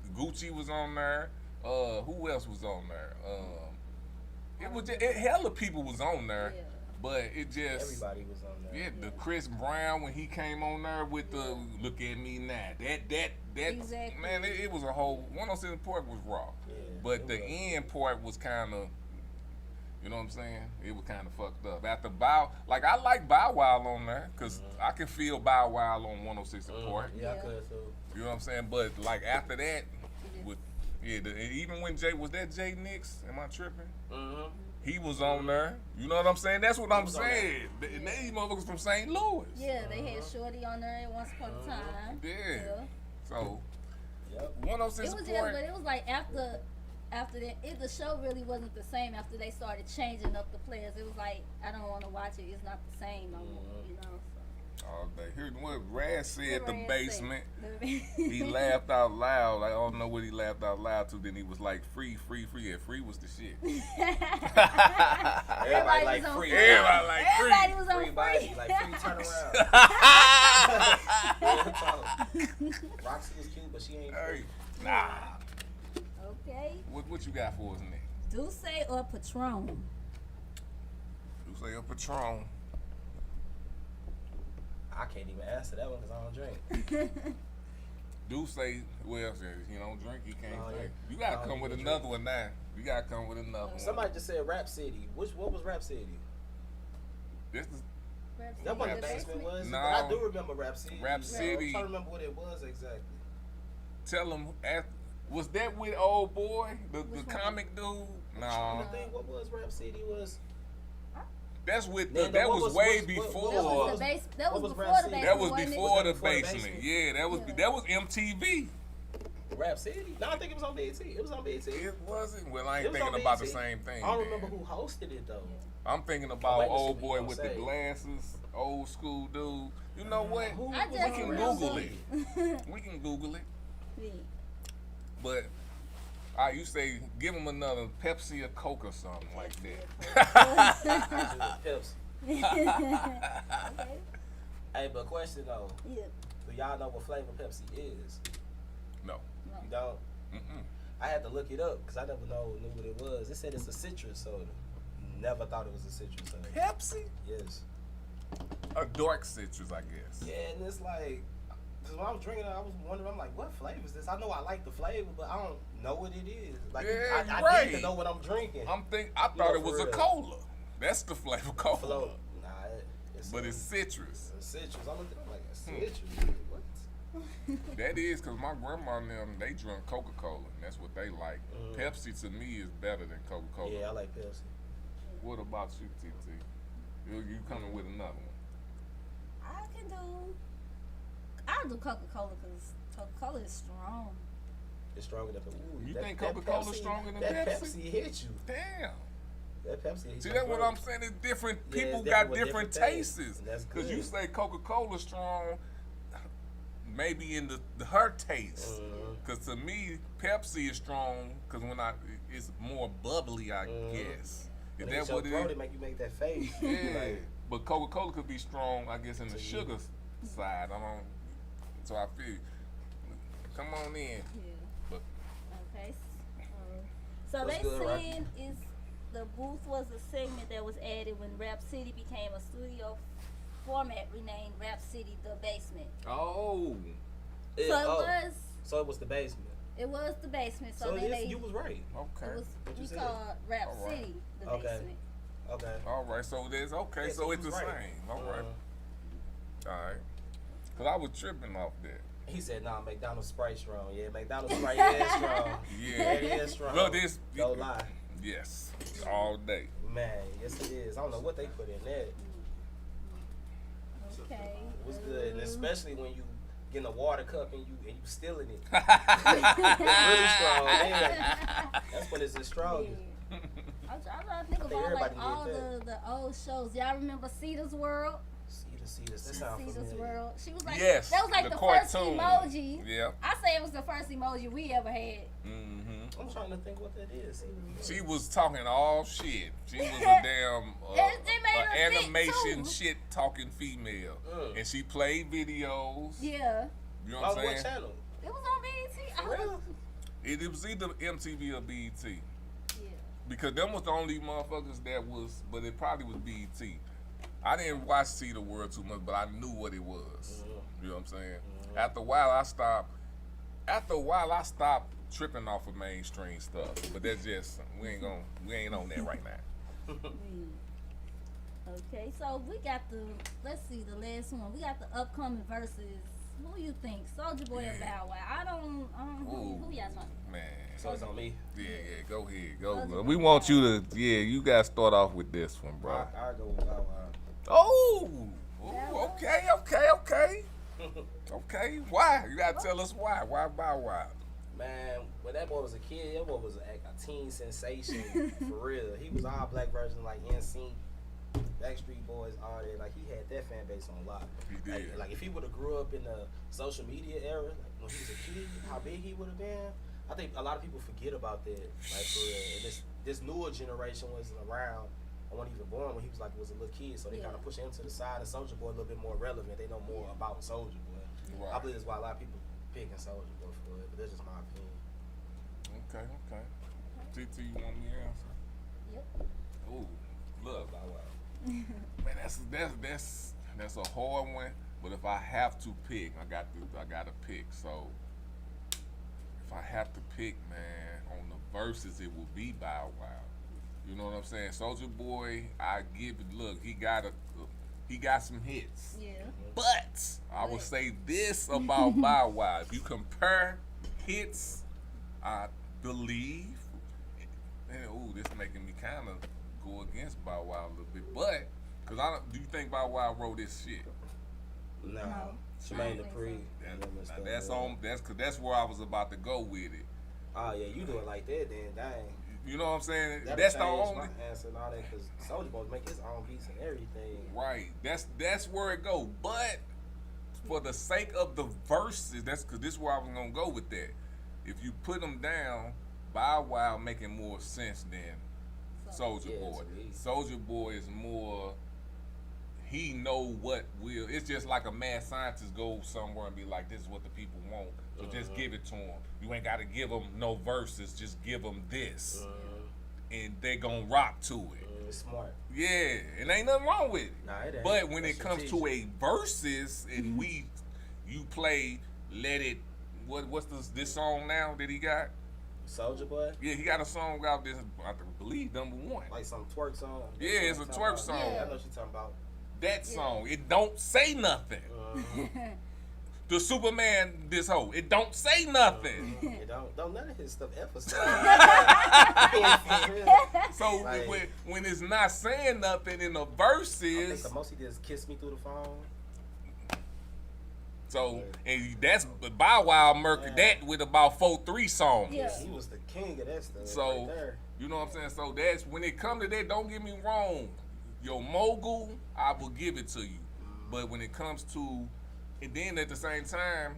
S7: was on there. Who else was on there? It was just, hella people was on there, but it just
S6: everybody was on there.
S7: Yeah, the Chris Brown when he came on there with the "Look at Me Now." That
S3: exactly.
S7: Man, it was a whole 106 part was raw, but the end part was kind of. You know what I'm saying? It was kind of fucked up. After like I like Bow Wow on there because I can feel Bow Wow on 106 and Park.
S6: Yeah, I could too.
S7: You know what I'm saying? But like after that, with even when was that Jay Nix? Am I tripping? He was on there. You know what I'm saying? That's what I'm saying. And these motherfuckers from St. Louis.
S3: Yeah, they had Shorty on there once upon a time.
S7: Yeah. So 106
S3: it was but it was like after that, the show really wasn't the same after they started changing up the players. It was like, I don't want to watch it. It's not the same no more, you know. So.
S7: All day. Here's what Raz said, the basement. He laughed out loud. I don't know what he laughed out loud to. Then he was like, free. Yeah, free was the shit.
S6: Everybody like free.
S7: Everybody like free.
S3: Everybody was on
S6: free. Body, like free turn around. Roxy was cute, but she ain't free.
S7: Nah.
S3: Okay.
S7: What you got for us next?
S3: Douce or Patron?
S7: Douce or Patron?
S6: I can't even answer that one because I don't drink.
S7: Douce, well, you don't drink, you can't drink. You gotta come with another one now. You gotta come with another one.
S6: Somebody just said Rap City. What was Rap City?
S7: This is.
S6: That what the basement was?
S7: No.
S6: But I do remember Rap City.
S7: Rap City.
S6: I'm trying to remember what it was exactly.
S7: Tell them. Was that with old boy, the comic dude? No.
S6: I think what was Rap City was.
S7: That's with the. That was way before.
S3: That was before the basement.
S7: That was before the basement. Yeah, that was MTV.
S6: Rap City? No, I think it was on BET. It was on BET.
S7: It wasn't. Well, I ain't thinking about the same thing.
S6: I don't remember who hosted it though.
S7: I'm thinking about old boy with the glasses, old school dude. You know what? We can Google it. We can Google it. But you say give him another Pepsi or Coke or something like that.
S6: Pepsi. Okay. Hey, but question though. Yeah. Do y'all know what flavor Pepsi is?
S7: No.
S6: You don't? I had to look it up because I never knew what it was. It said it's a citrus soda. Never thought it was a citrus soda.
S7: Pepsi?
S6: Yes.
S7: A dark citrus, I guess.
S6: Yeah, and it's like, because when I was drinking it, I was wondering, I'm like, what flavor is this? I know I like the flavor, but I don't know what it is. Like, I need to know what I'm drinking.
S7: I thought it was a cola. That's the flavor cola.
S6: Nah,
S7: it's citrus.
S6: It's citrus. I looked at it, I'm like, citrus? What?
S7: That is because my grandma and them, they drunk Coca-Cola, and that's what they like. Pepsi to me is better than Coca-Cola.
S6: Yeah, I like Pepsi.
S7: What about you, TT? You coming with another one?
S3: I'll do Coca-Cola because Coca-Cola is strong.
S6: It's stronger than Pepsi.
S7: You think Coca-Cola is stronger than Pepsi?
S6: That Pepsi hit you.
S7: Damn.
S6: That Pepsi hit you.
S7: See, that's what I'm saying. It's different. People got different tastes. Because you say Coca-Cola strong. maybe in her taste. Cause to me, Pepsi is strong. Cause it's more bubbly, I guess. Is that what it is?
S6: It make you make that face.
S7: Yeah.
S6: Like,
S7: But Coca-Cola could be strong, I guess, in the sugar side. So I feel. Come on in.
S3: Yeah.
S7: But
S3: Okay. So
S6: What's
S3: they
S6: good, Rocky?
S3: saying is the booth was a segment that was added when Rap City became a studio format renamed Rap City The Basement.
S7: oh,
S6: So it was the basement.
S3: It was the basement. So,
S6: So
S3: then
S6: you was right.
S7: okay.
S3: it was
S6: What you
S3: we
S6: said.
S3: called Rap
S7: All right.
S3: City The
S6: Okay.
S3: Basement.
S6: Okay.
S7: All right. So there's okay.
S6: Yeah,
S7: so it's
S6: you
S7: the
S6: was right.
S7: same. All right. All right. Cause I was tripping off that.
S6: He said, "Nah, McDonald's Sprite strong. Yeah, McDonald's Sprite is strong.
S7: Yeah.
S6: It is strong.
S7: Well, this.
S6: Don't lie,
S7: Yes. All day.
S6: man. Yes, it is. I don't know what they put in that.
S3: Okay.
S6: It was good, and especially when you getting a water cup and you stealing it.
S7: yeah.
S6: It's really strong. Yeah. That's when it's the strongest.
S3: I'm trying to think
S6: think
S3: about like
S6: everybody
S3: all
S6: did
S3: the old shows. Y'all remember Cedar's World?
S6: Cedar's. That sounds
S3: Cedar's
S6: familiar.
S3: World. She was like,
S7: Yes,
S3: that was like
S7: the
S3: the first
S7: cartoon.
S3: emoji.
S7: Yep.
S3: I say it was the first emoji we ever had.
S7: Mm-hmm.
S6: I'm trying to think what that is.
S7: She was talking all shit. She was a damn
S3: They made her fit,
S7: animation
S3: too.
S7: shit talking female, and she played videos.
S3: Yeah.
S7: You know what I'm
S6: On
S7: saying?
S6: what channel?
S3: It was on BET.
S6: For real?
S7: It was either MTV or BET.
S3: Yeah.
S7: Because them was the only motherfuckers that was, but it probably was BET. I didn't watch See the World too much, but I knew what it was. You know what I'm saying? After a while, I stopped tripping off of mainstream stuff. But that's just we ain't on that right now.
S3: Okay, so we got let's see the last one. We got the upcoming verses. Who you think? Soulja Boy or Bow Wow? I don't who y'all talking?
S7: Man.
S6: So it's on me.
S7: Yeah, go ahead. Go. We want you to, you guys start off with this one, bro.
S6: I go with Bow Wow.
S7: Oh, okay. Okay, why? You gotta tell us why. Why Bow Wow?
S6: Man, when that boy was a kid, that boy was a teen sensation for real. He was all black version like NSYNC, Backstreet Boys, all that. Like he had that fan base on lock.
S7: He did.
S6: Like if he would have grew up in the social media era, like when he was a kid, how big he would have been. I think a lot of people forget about that. Like for real. And this newer generation wasn't around. I wasn't even born when he was a little kid, so they kind of push him to the side. And Soulja Boy a little bit more relevant. They know more about Soulja Boy.
S7: Right.
S6: I believe that's why a lot of people picking Soulja Boy for it, but that's just my opinion.
S7: Okay. TT, you want me to answer?
S3: Yep.
S7: Ooh, look,
S6: Bow Wow.
S7: man, that's a hard one. But if I have to pick, I got to pick. So if I have to pick, man, on the verses, it will be Bow Wow. You know what I'm saying? Soulja Boy, I give it. Look, he got some hits.
S3: Yeah.
S7: But I will say this about Bow Wow: if you compare hits, I believe, and this making me kind of go against Bow Wow a little bit. But do you think Bow Wow wrote this shit?
S6: No.
S3: Jermaine
S6: Dupri.
S7: That's where I was about to go with it.
S6: Oh yeah, you do it like that, then dang.
S7: You know what I'm saying?
S6: That'll
S7: That's the
S6: change
S7: only.
S6: my answer and all that, because Soulja Boy make his own beats and everything.
S7: Right. That's where it go. But for the sake of the verses, that's because this is where I was gonna go with that. If you put them down, Bow Wow making more sense than Soulja Boy. Soulja Boy is more. He know what will. It's just like a mad scientist go somewhere and be like, "This is what the people want." So just give it to them. You ain't got to give them no verses. Just give them this, and they gonna rock to it.
S6: It's smart.
S7: Yeah, and ain't nothing wrong with it.
S6: Nah, it ain't.
S7: But when
S6: That's
S7: it comes to a verses and you play Let It. What's this song now that he got?
S6: Soulja Boy?
S7: Yeah, he got a song out there, I believe, #1.
S6: Like some twerk song?
S7: Yeah, it's a twerk song.
S6: Yeah, I know what you're talking about.
S7: That song, it don't say nothing. The Superman, this hoe, it don't say nothing.
S6: It don't none of his stuff ever say.
S7: So
S6: like,
S7: when it's not saying nothing in the
S6: I think
S7: verses,
S6: the most he did is Kiss Me Through the Phone.
S7: so and that's Bow Wow murdered that with about 4-3 songs.
S3: Yeah.
S6: He was the king of that stuff.
S7: So
S6: right there.
S7: you know what I'm saying. So that's when it come to that. Don't get me wrong, your mogul, I will give it to you. But when it comes to And then at the same time,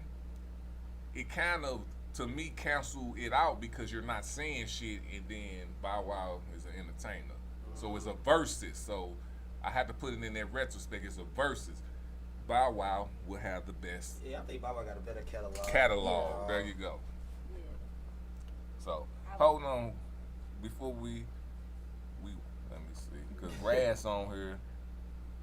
S7: it kind of, to me, cancel it out because you're not saying shit, and then Bow Wow is an entertainer. So it's a versus. So I had to put it in that retrospect. It's a versus. Bow Wow will have the best.
S6: Yeah, I think Bow Wow got a better catalog.
S7: Catalog. There you go.
S3: Yeah.
S7: So hold on, before we let me see, because Raz on here.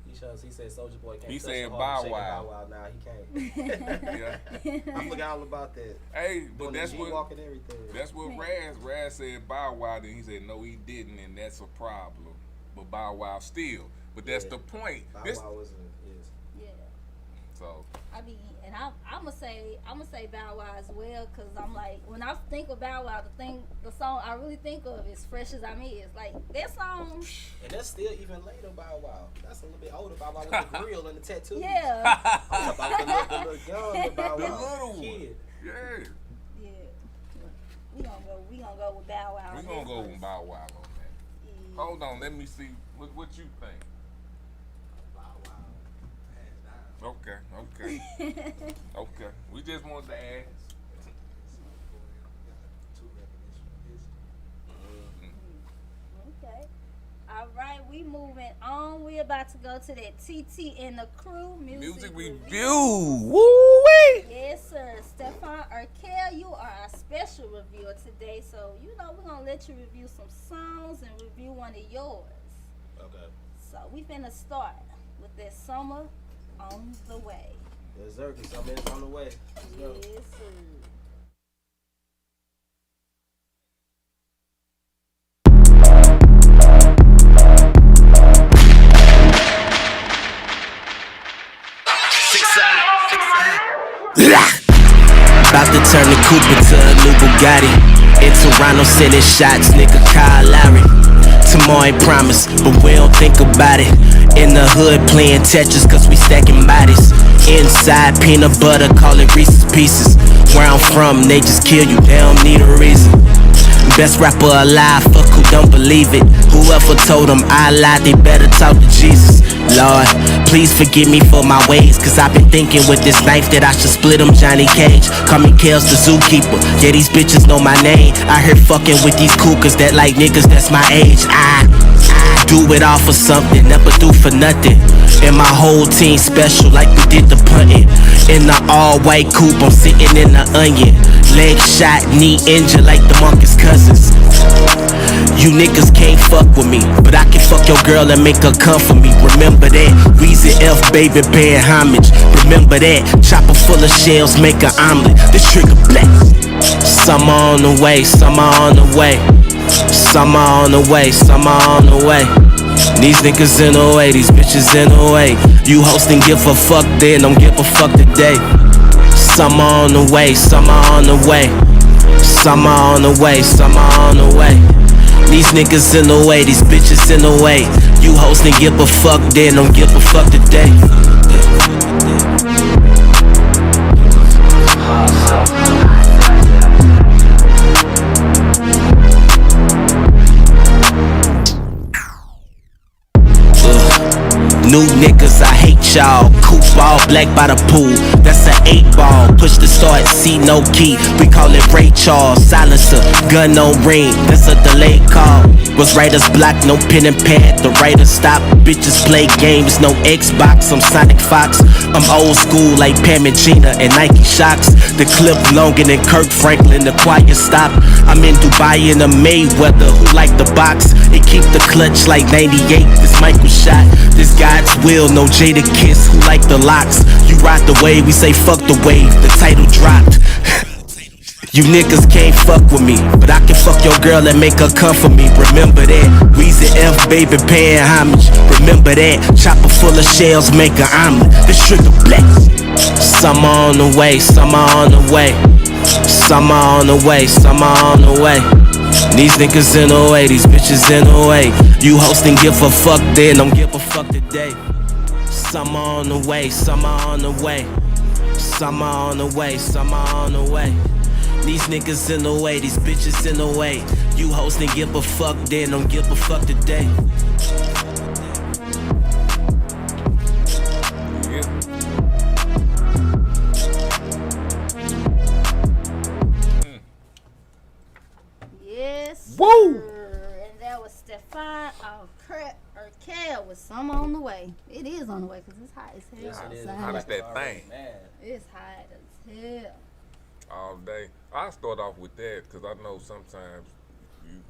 S6: He said Soulja Boy can't.
S7: He
S6: touch
S7: said
S6: the
S7: Bow
S6: heart,
S7: Wow.
S6: Bow Wow. Nah, he can't.
S7: Yeah.
S6: I forgot all about that.
S7: Hey, but
S6: Doing
S7: that's
S6: the
S7: what
S6: G-walk and everything.
S7: That's what Raz said. Bow Wow. Then he said no, he didn't, and that's a problem. But Bow Wow still. But that's the point.
S6: Bow Wow is.
S3: Yeah.
S7: So.
S3: I mean, and I'm gonna say Bow Wow as well, cause I'm like, when I think of Bow Wow, the song I really think of is "Fresh as I'm Is." Like that song.
S6: And that's still even later Bow Wow. That's a little bit older Bow Wow with the grill and the tattoos.
S3: Yeah.
S6: I'm about the little young Bow
S7: The
S6: Wow.
S7: little
S6: Kid.
S7: Yeah.
S3: Yeah. We gonna go with Bow Wow.
S7: We gonna go with Bow Wow on that.
S3: Yeah.
S7: Hold on, let me see what you think. Okay. Okay. We just wanted to ask.
S3: Okay. All right, we moving on. We about to go to that TT and the Crew music
S7: review. Woo-wee!
S3: Yes, sir. Steffine Urkell, you are our special reviewer today. So, we're going to let you review some songs and review one of yours.
S6: Okay.
S3: So, we finna start with that Summer on the Way.
S6: Yes, sir. Get some minutes on the way. Let's go.
S3: Yes, sir.
S9: About to turn the Cooper to a new Bugatti. In Toronto sending shots, nigga Kyle Lowry. Tomorrow ain't promise, but we don't think about it. In the hood playing Tetris cause we stacking bodies. Inside peanut butter, call it Reese's Pieces. Where I'm from, they just kill you, they don't need a reason. Best rapper alive, fuck who don't believe it. Whoever told them I lied, they better talk to Jesus. Lord, please forgive me for my ways, cause I've been thinking with this knife that I should split him Johnny Cage. Call me Kels the zookeeper, yeah these bitches know my name. I heard fucking with these cougars that like niggas that's my age. I do it all for something, never do for nothing. And my whole team special like we did the punting. In the all-white coupe, I'm sitting in the Onion. Leg shot, knee injured like the Marcus Cousins. You niggas can't fuck with me, but I can fuck your girl and make her come for me. Remember that, Weezy F baby paying homage. Remember that, chopper full of shells make an omelet. This trigger black. Summer on the way, summer on the way. Summer on the way, summer on the way. These niggas in the way, these bitches in the way. You hosting, give a fuck then, don't give a fuck today. Summer on the way, summer on the way. Summer on the way, summer on the way. These niggas in the way, these bitches in the way. You hosting, give a fuck then, don't give a fuck today. New niggas, I hate y'all. Coupe all black by the pool, that's an 8-ball. Push the start, C no key, we call it Ray Charles. Silencer, gun no ring, that's a delayed call. Was writer's block, no pen and pad, the writer stop. Bitches play games, no Xbox, I'm Sonic Fox. I'm old school like Pam and Gina and Nike Shocks. The clip longer than Kirk Franklin, the quiet stop. I'm in Dubai in a Mayweather, who like the box? It keep the clutch like 98, this Michael shot. This God's will, no Jada Kiss, who like the locks? You ride the wave, we say fuck the wave, the title dropped. You niggas can't fuck with me, but I can fuck your girl and make her come for me. Remember that, Weezy F baby paying homage. Remember that, chopper full of shells make an omelet. This trigger black. Summer on the way, summer on the way. Summer on the way, summer on the way. These niggas in the way, these bitches in the way. You hosting, give a fuck then, don't give a fuck today. Summer on the way, summer on the way. Summer on the way, summer on the way. These niggas in the way, these bitches in the way. You hosting, give a fuck then, don't give a fuck today.
S3: it's hot as hell
S6: Yes, it is.
S3: outside.
S7: How does that
S6: Already
S7: thing?
S6: mad.
S3: It's hot as hell.
S7: All day. I start off with that because I know sometimes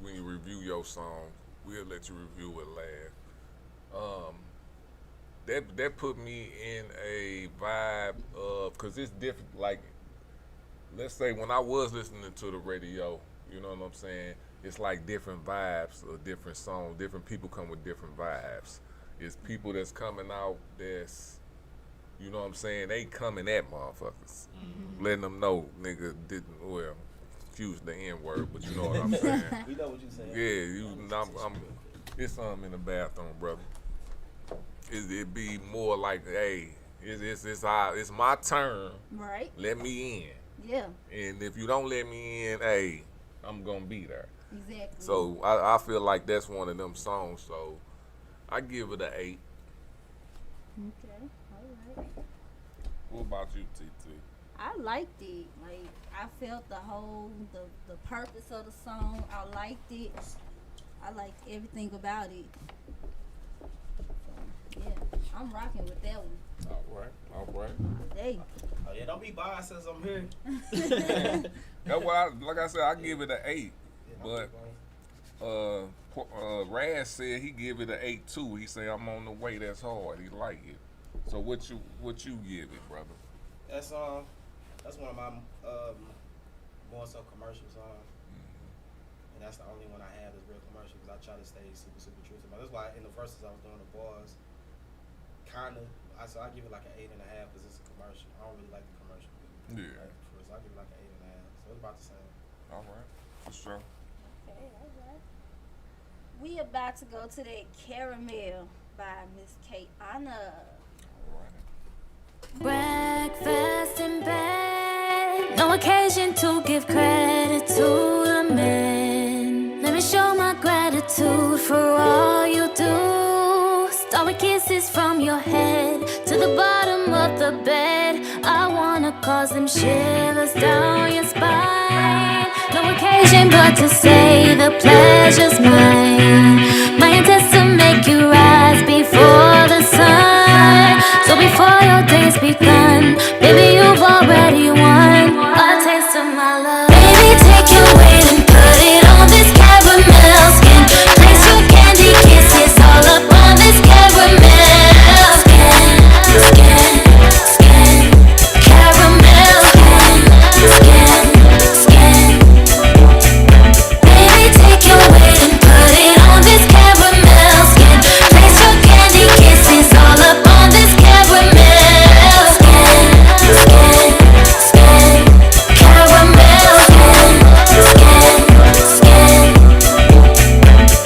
S7: when you review your song, we'll let you review it last. That put me in a vibe of, because it's different. Like, let's say when I was listening to the radio, you know what I'm saying? It's like different vibes of different songs. Different people come with different vibes. It's people that's coming out that's, you know what I'm saying? They coming at motherfuckers. Letting them know, nigga didn't, well, excuse the N-word, but you know what I'm saying?
S6: We know what you saying.
S7: Yeah, it's something in the bathroom, brother. It be more like, hey, it's my turn.
S3: Right.
S7: Let me in.
S3: Yeah.
S7: And if you don't let me in, hey, I'm gonna be there.
S3: Exactly.
S7: So I feel like that's one of them songs. So I give it an 8.
S3: Okay. All right.
S7: What about you, TT?
S3: I liked it. Like, I felt the purpose of the song. I liked it. I liked everything about it. So, yeah, I'm rocking with that one.
S7: All right.
S3: Hey.
S6: Oh yeah, don't be biased since I'm here.
S7: That's why, like I said, I give it an 8. But Raz said he give it an 8 too. He say I'm on the way. That's hard. He like it. So what you give it, brother?
S6: That's one of my more so commercial songs, and that's the only one I have that's real commercial because I try to stay super true to my. That's why in the verses I was doing the bars, so I give it like an 8.5 because it's a commercial. I don't really like the commercial.
S7: Yeah.
S6: So I give it like an 8.5. So it's about the same.
S7: All right, for sure.
S3: Okay, all right. We about to go to that Caramel by Miss Kayana.
S14: Breakfast in bed, no occasion to give credit to the men. Let me show my gratitude for all you do. Start with kisses from your head to the bottom of the bed. I wanna cause them shivers down your spine. No occasion but to say the pleasure's mine. My intent to make you rise before the sun. So before your day's begun, baby, you've already won a taste of my love. Baby, take your weight and put it on this caramel skin. Place your candy kisses all up on this caramel skin. Caramel skin. Baby, take your weight and put it on this caramel skin. Place your candy kisses all up on this caramel skin. Caramel skin.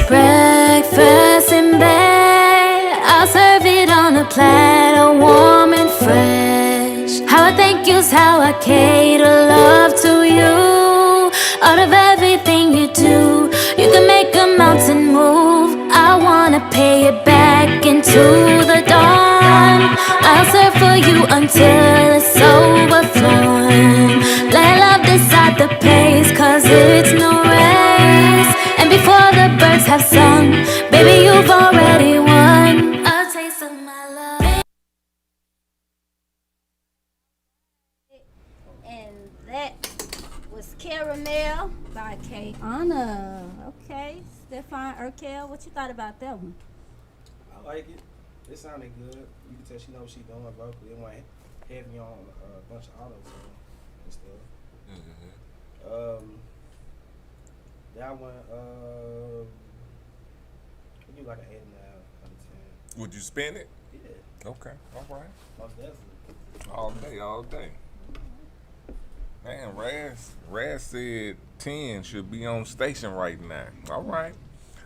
S14: Breakfast in bed, I'll serve it on a platter, warm and fresh. How I thank you's how I cater love to you. Out of everything you do, you can make a mountain move. I wanna pay it back into the dawn. I'll serve for you until it's overflowing. Let love decide the pace, cause it's no race. And before the birds have sung, baby, you've already won a taste of my love.
S3: And that was Caramel by Kayana. Okay, Steffine, Urkell, what you thought about that one?
S6: I like it. It sounded good. You can tell she knows what she's doing vocally. It went heavy on a bunch of auto tune and stuff. That one, I give like an 8.5 out of 10.
S7: Would you spin it?
S6: Yeah.
S7: Okay, all right.
S6: Most definitely.
S7: All day. Man, Raz said 10 should be on station right now. All right.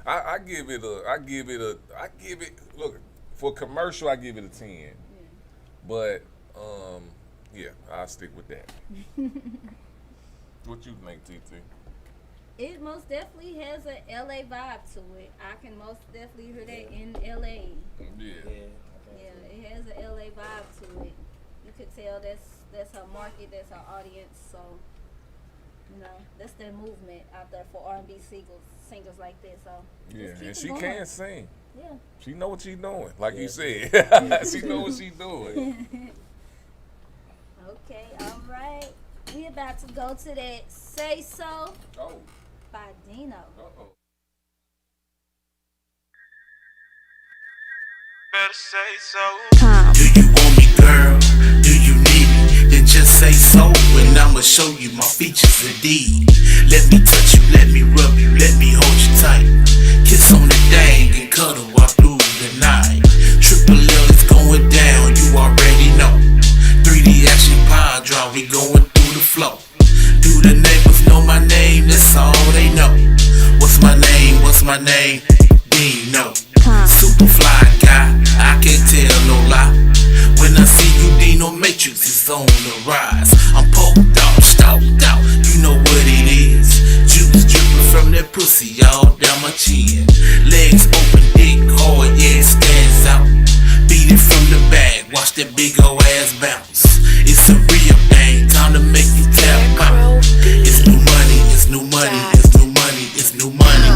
S7: I give it, look, for commercial, I give it a 10. Yeah. But, yeah, I'll stick with that. What you think, TT?
S3: It most definitely has a LA vibe to it. I can most definitely hear that in LA.
S7: Yeah.
S3: Yeah, it has a LA vibe to it. You could tell that's her market, that's her audience. So, you know, that's their movement out there for R&B singers like that. So
S7: Yeah,
S3: just keep
S7: and
S3: it
S7: she
S3: going.
S7: can sing.
S3: Yeah.
S7: She know what she doing, like you said. She know what she doing.
S3: Okay, all right. We about to go to that Say So by Dino.
S2: Better say so. Do you want me, girl? Do you need me? Then just say so, and I'ma show you my features indeed. Let me touch you, let me rub you, let me hold you tight. Kiss on the dang and cuddle while through the night. Triple L is going down, you already know. 3D action power draw, we going through the flow. Do the neighbors know my name? That's all they know. What's my name? What's my name? Dino. Super fly guy, I can't tell no lie. When I see you, Dino Matrix is on the rise. I'm poked out, stalked out, you know what it is. Juice dripping from that pussy all down my chin. Legs open, dick hard, yeah, it stands out. Beat it from the back, watch that big ol' ass bounce. It's a real thing, time to make you tap out. It's new money, it's new money, it's new money, it's new money.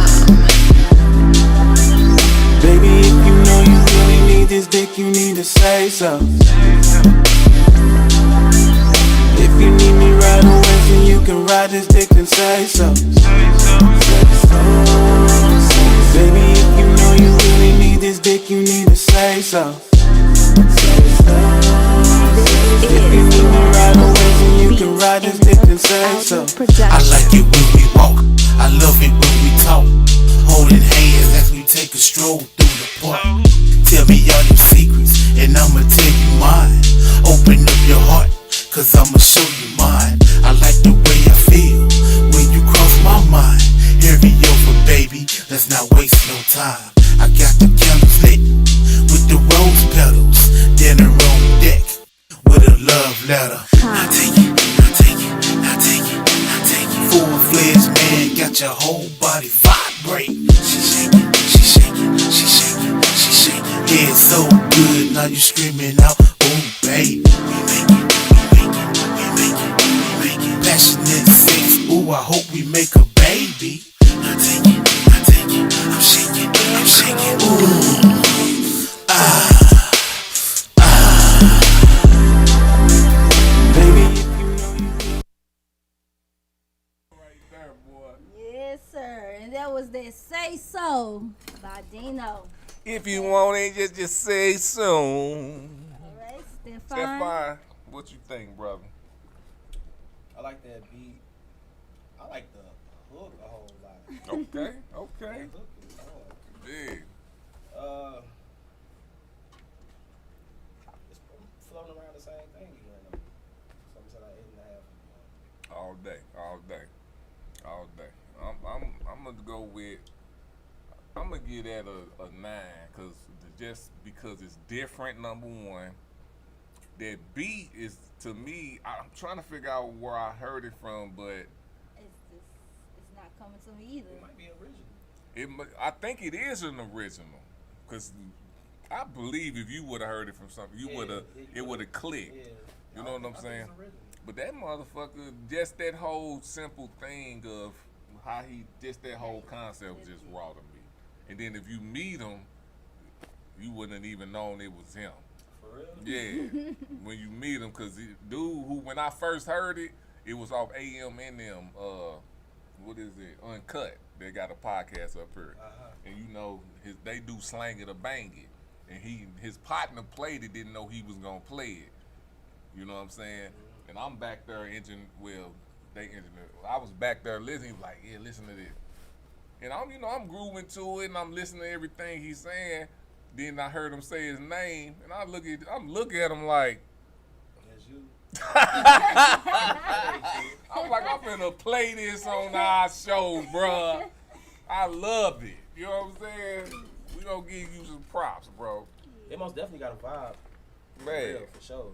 S15: Baby, if you know you really need this dick, you need to say so. If you need me right away, so you can ride this dick, then say so. Baby, if you know you really need this dick, you need to say so. If you need me right away, so you can ride this dick, then say so.
S2: I like it when we walk, I love it when we talk. Holding hands as we take a stroll through the park. Tell me all your secrets, and I'ma tell you mine. Open up your heart, cause I'ma show you mine. I like the way I feel when you cross my mind. Hurry over, baby, let's not waste no time. I got the candles lit with the rose petals. Dinner on deck with a love letter. Now take it, now take it, now take it, now take it. Full-fledged man, got your whole body vibrate. She shaking, she shaking, she shaking, she shaking. Yeah, it's so good, now you screaming out, oh baby. We make it, we make it, we make it, we make it. Passionate sex, ooh, I hope we make a baby. Now take it, now take it, I'm shaking, I'm shaking, ooh.
S3: Yes, sir. And that was that Say So by Dino.
S7: If you want it, just say so.
S3: All right,
S7: Steffine, what you think, brother?
S6: I like that beat. I like the hook a whole lot.
S7: Okay, okay.
S6: The hook is hard.
S7: Big.
S6: It's floating around the same thing you know. Something like 8.5.
S7: All day, all day, all day. I'm gonna go with. I'm gonna give that a 9, just because it's different. Number one, that beat is, to me, I'm trying to figure out where I heard it from, but
S3: it's not coming to me either.
S6: It might be original.
S7: I think it is an original, because I believe if you would have heard it from something, it would have clicked.
S6: Yeah.
S7: You know what I'm saying? But that motherfucker, just that whole simple thing of how that whole concept was just raw to me. And then if you meet him, you wouldn't have even known it was him.
S6: For real?
S7: Yeah. When you meet him, because dude who, when I first heard it, it was off AM&M, what is it, Uncut. They got a podcast up here. And you know, they do Slang It or Bang It. And his partner played it, didn't know he was going to play it. You know what I'm saying? And I'm back there I was back there listening. He was like, yeah, listen to this. And I'm grooving to it, and I'm listening to everything he's saying. Then I heard him say his name, and I'm looking at him like,
S6: that's you.
S7: I'm like, I'm finna play this on our show, bruh. I love it. You know what I'm saying? We gonna give you some props, bro.
S6: It most definitely got a vibe.
S7: Man.
S6: For sure.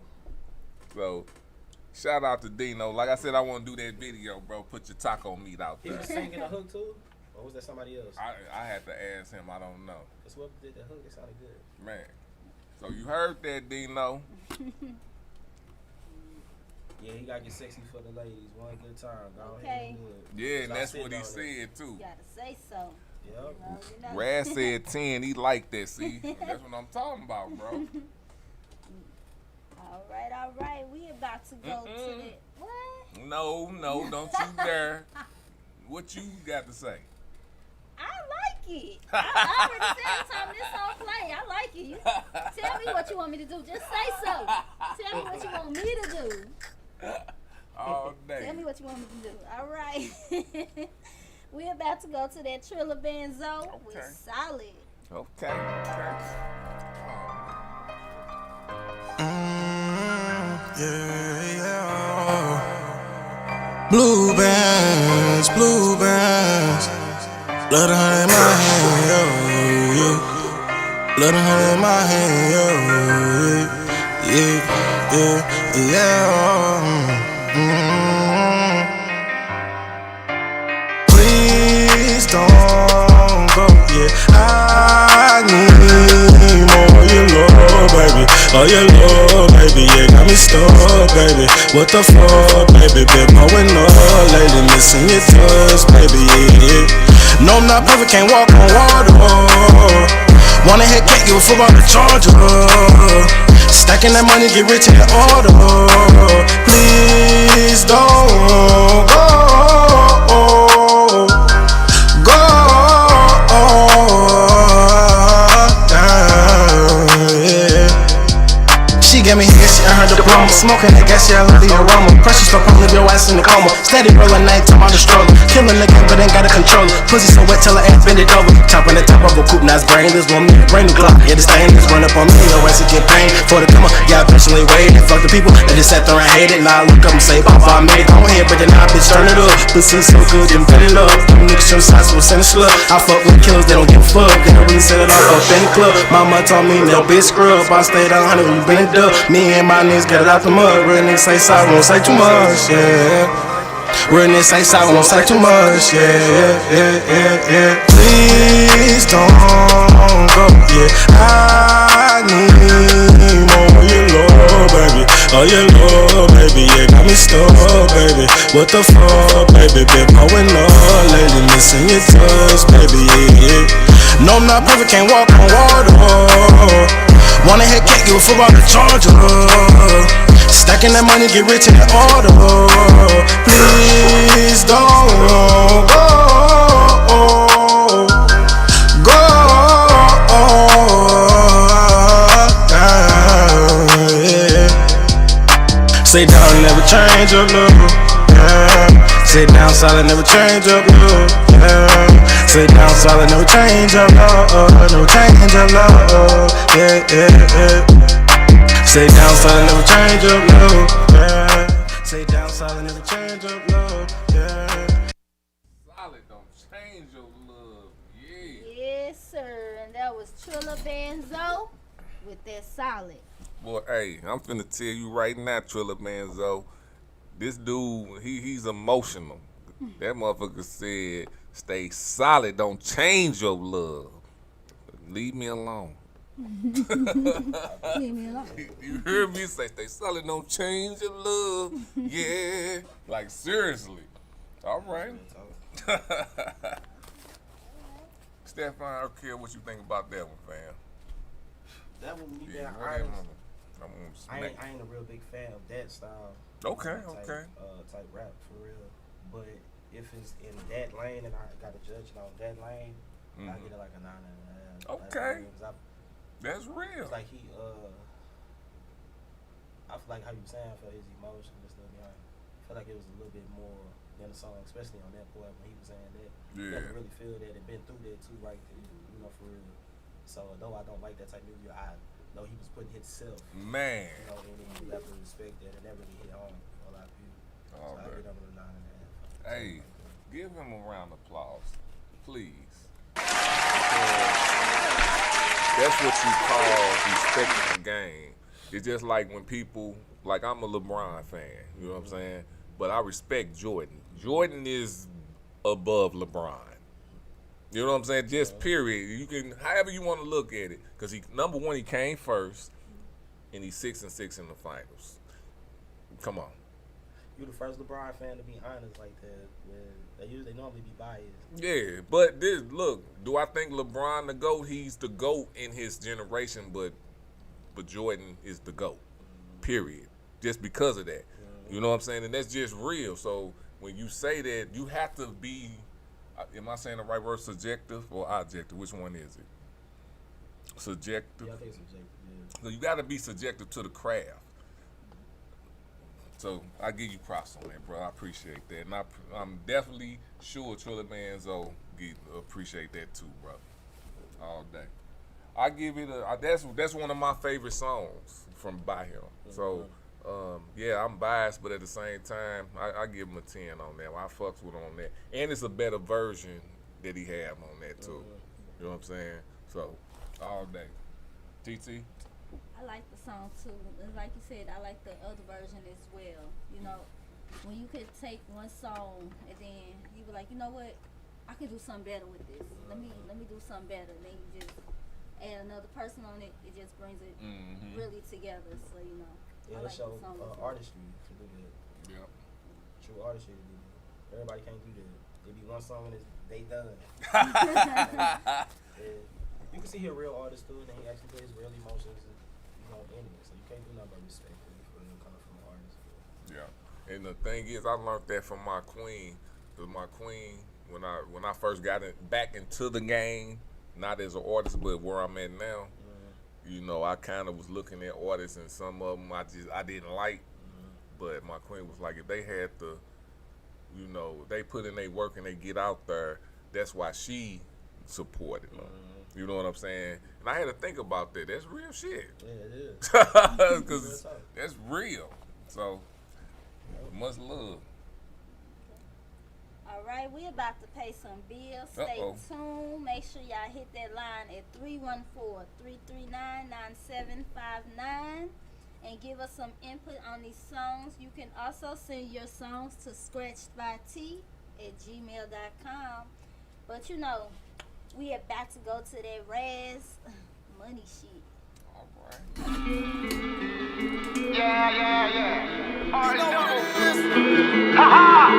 S7: So, shout out to Dino. Like I said, I want to do that video, bro. Put your taco meat out
S6: He
S7: there.
S6: was singing a hook too? Or was that somebody else?
S7: I had to ask him. I don't know.
S6: Because whoever did the hook, it sounded good.
S7: Man. So you heard that, Dino.
S6: Yeah, he got to get sexy for the ladies. One good time. Go
S3: Okay.
S6: ahead and do it.
S7: Yeah, and
S6: Stop
S7: that's
S6: sitting
S7: what he
S6: on it.
S7: said, too.
S3: You gotta say so.
S7: Raz said 10. He liked that. See, that's what I'm talking about, bro.
S3: All right. We about to go to the what?
S7: No, don't you dare. What you got to say?
S3: I like it. I already said the time this song play. I like it. Tell me what you want me to do. Just say so. Tell me what you want me to do.
S7: All day.
S3: Tell me what you want me to do. All right. We're about to go to that Triller Benzo with Solid.
S7: Okay.
S15: Blue bands. Let her in my hand, yo, yeah. Let her in my hand, yo, yeah. Please don't go, yeah. I need more of your love, baby. Oh, your love, baby, yeah, got me stuck, baby. What the fuck, baby, been blowing up lately, missing your touch, baby, yeah. No, I'm not perfect, can't walk on water. Wanna hit cake, give a fuck about the charger. Stacking that money, get rich in order. Please don't go. She gave me head, she earned her diploma. Smoking that gas, yeah, I love the aroma. Pressure stop, I'll leave your ass in the coma. Steady rolling, night time on the stroller. Killing the game, but ain't got a controller. Pussy so wet, tell her ass bend it over. Chopping the top of a coupe, now it's brainless. Want me to bring the Glock, yeah, this thing is run up on me. Your ass will get pain for the come on. Yeah, I patiently waited. Fuck the people that just sat there and hated. Now I look up and say, Papa, I made it. Go ahead, but then I bitch turn it up. Pussy so good, then put it up. Them niggas show size, so send a slug. I fuck with killers, they don't give a fuck. They don't really set it off up in the club. Mama told me, no bitch scrub. I stayed on 100, we been it up. Me and my niggas get it out the mud. Real niggas say sorry, won't say too much, yeah. Real niggas say sorry, won't say too much, yeah. Please don't go, yeah. I need more of your love, baby. Oh, your love, baby, yeah, got me stuck, baby. What the fuck, baby, been blowing up lately, missing your touch, baby, yeah. No, I'm not perfect, can't walk on water. Wanna hit cake, give a fuck about the charger. Stacking that money, get rich in order. Please don't go. Yeah. Sit down, never change up, love. Yeah. Sit down, solid, never change up, love. Yeah. Sit down, solid, never change up, love. Never change up, love. Yeah. Sit down, solid, never change up, love. Yeah. Sit down, solid, never change up, love. Yeah.
S7: Solid don't change your love, yeah.
S3: Yes, sir. And that was Triller Benzo with that Solid.
S7: Boy, hey, I'm finna tell you right now, Triller Benzo. This dude, he's emotional. That motherfucker said, stay solid, don't change your love. Leave me alone.
S3: Leave me alone.
S7: You heard me say, stay solid, don't change your love. Yeah. Like, seriously. All right. Steffine, Urkell, what you think about that one, fam?
S6: That one, me being
S7: I
S6: ain't a real big fan of that style.
S7: Okay.
S6: Type rap for real. But if it's in that lane and I got to judge it on that lane, I get it like a 9.5.
S7: Okay. That's real.
S6: It's like I feel like how you saying, I feel his emotion and stuff. You know, I feel like it was a little bit more than the song, especially on that part when he was saying that.
S7: Yeah.
S6: You really feel that and been through that too, right? You know, for real. So though I don't like that type of music, I know he was putting himself.
S7: Man.
S6: You know, and you have to respect that, and that really hit home for a lot of people. So I get over the 9.5.
S7: Hey, give him a round of applause, please. That's what you call respecting the game. It's just like when people, like I'm a LeBron fan, you know what I'm saying? But I respect Jordan. Jordan is above LeBron. You know what I'm saying? Just period. You can, however you want to look at it, because number one, he came first, and he's 6-6 in the finals. Come on.
S6: you the first LeBron fan to be honest like that. They normally be biased.
S7: Yeah, but look, do I think LeBron the GOAT? He's the GOAT in his generation, but Jordan is the GOAT. Period. Just because of that. You know what I'm saying? And that's just real. So when you say that, you have to be, am I saying the right word, subjective or objective? Which one is it? Subjective?
S6: Yeah, I think subjective, yeah.
S7: So you got to be subjective to the craft. So I give you props on that, bro. I appreciate that. And I'm definitely sure Trilly Manzo appreciate that too, bro. All day. I give it that's one of my favorite songs by him. So yeah, I'm biased, but at the same time, I give him a 10 on that. I fucks with him on that. And it's a better version that he have on that too. You know what I'm saying? So, all day. TT?
S3: I like the song too. Like you said, I like the other version as well. You know, when you could take one song and then you be like, you know what, I could do something better with this. Let me do something better. And then you just add another person on it. It just brings it really together. So you know,
S6: yeah,
S3: I like
S6: show
S3: the song
S6: artistry to do that. Yeah, true artistry to do that. Everybody can't do that. It be one song and they done. Yeah. You can see he a real artist too, and he actually put his real emotions. In it, so you can't do nothing but respect for coming from an artist.
S7: Yeah, and the thing is, I learned that from my queen. Cause my queen, when I first got back into the game, not as an artist, but where I'm at now, you know, I kind of was looking at artists, and some of them I didn't like, but my queen was like, if they had to, you know, they put in their work and they get out there, that's why she supported them. You know what I'm saying? And I had to think about that. That's real shit.
S6: Yeah, it is.
S7: Because that's real. So, much love.
S3: All right, we about to pay some bills. Stay tuned. Make sure y'all hit that line at 314-339-9759 and give us some input on these songs. You can also send your songs to scratchedbyt@gmail.com. But you know, we about to go to that Raz money shit.
S7: All right.
S10: Yeah. All right, you know what it is? Ha-ha!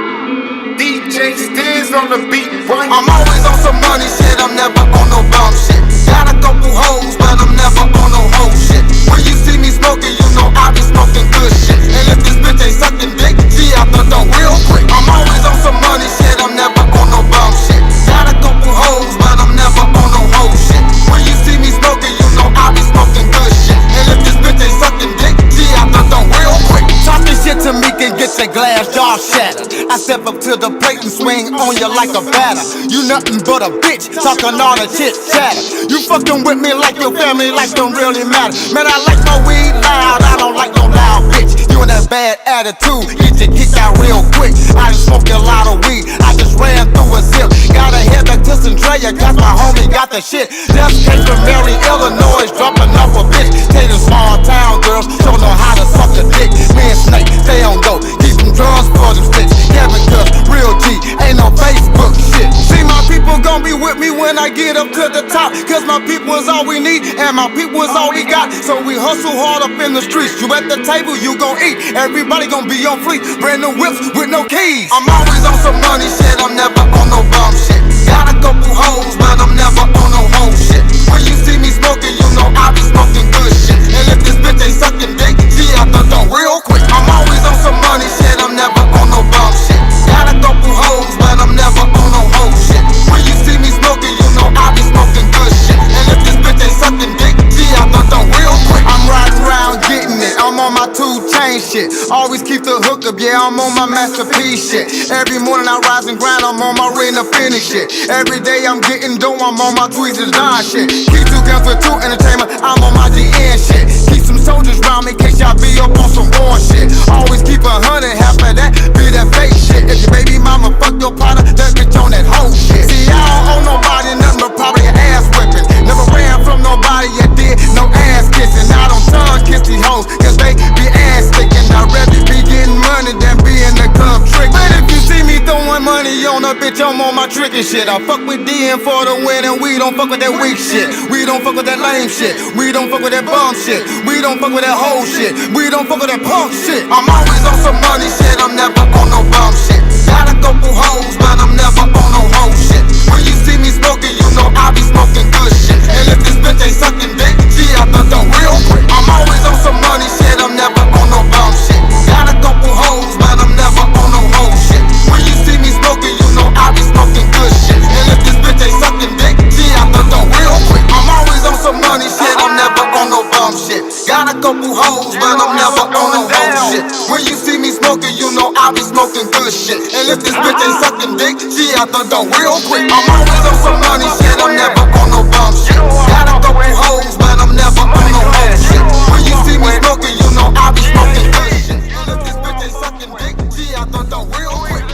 S10: DJ Stiz on the beat. I'm always on some money shit. I'm never on no bum shit. Got a couple hoes, but I'm never on no hoe shit. When you see me smoking, you know I be smoking good shit. And if this bitch ain't sucking dick, she out the door real quick. I'm always on some money shit. I'm never on no bum shit. Got a couple hoes, but I'm never on no hoe shit. When you see me smoking, you know I be smoking good shit. And if this bitch ain't sucking dick, she out the door real quick. Talking shit to me can get your glass jaw shattered. I step up to the plate and swing on you like a batter. You nothing but a bitch, talking all the shit chatter. You fucking with me like your family life don't really matter. Man, I like my weed loud, I don't like no loud bitch. You and that bad attitude, get your kick out real quick. I just smoked a lot of weed, I just ran through a zip. Gotta head back to Centralia, cause my homie got the shit. Just came from Mary, Illinois, dropping off a bitch. Take the small town girls, don't know how to suck a dick. Me and Snake, stay on go, keep them drugs for them sticks. Kevin Cuz, real G, ain't no Facebook shit. See, my people gon' be with me when I get up to the top. Cause my people is all we need, and my people is all we got. So we hustle hard up in the streets. You at the table, you gon' eat. Everybody gon' be on fleek, brand new whips with no keys. I'm always on some money shit, I'm never on no bum shit. Got a couple hoes, but I'm never on no hoe shit. When you see me smoking, you know I be smoking good shit. And if this bitch ain't sucking dick, she out the door real quick. I'm always on some money shit, I'm never on no bum shit. Got a couple hoes, but I'm never on no hoe shit. When you see me smoking, you know I be smoking good shit. And if this bitch ain't sucking dick, she out the door real quick. I'm riding around getting it, I'm on my 2 Chainz shit. Always keep the hook up, yeah, I'm on my masterpiece shit. Every morning I rise and grind, I'm on my way to finish shit. Every day I'm getting dough, I'm on my Tweezers Don shit. Keep 2 guns with 2 entertainment, I'm on my GN shit. Keep some soldiers round me in case y'all be up on some war shit. Always keep 100, half of that be that fake shit. If your baby mama fuck your partner, that bitch on that whole shit. See, I don't owe nobody nothing but probably an ass whipping. Never ran from nobody yet did no ass kissing. I don't tongue kiss these hoes, cause they be ass sticking. I'd rather be getting money than be in the club trick. But if you see me
S2: throwing money on a bitch, I'm on my tricky shit. I fuck with DN for the win, and we don't fuck with that weak shit. We don't fuck with that lame shit. We don't fuck with that bum shit. We don't fuck with that whole shit. We don't fuck with that punk shit. I'm always on some money shit. I'm never on no bum shit. Got a couple hoes, but I'm never on no hoe shit. When you see me smoking, you know I be smoking good shit. And if this bitch ain't sucking dick, she out the door real quick. I'm always on some money shit. I'm never on no bum shit. Got a couple hoes, but I'm never on no hoe shit. When you see me smoking, you know I be smoking good shit. And if this bitch ain't sucking dick, she out the door real quick. I'm always on some money shit. I'm never on no bum shit. Got a couple hoes, but I'm never on no hoe shit. When you see me smoking, you know I be smoking good shit. And if this bitch ain't sucking dick, she out the door real quick. I'm always on some money shit. I'm never on no bum shit. Got a couple hoes, but I'm never on no hoe shit. When you see me smoking, you know I be smoking good shit. And if this bitch ain't sucking dick, she out the door real quick.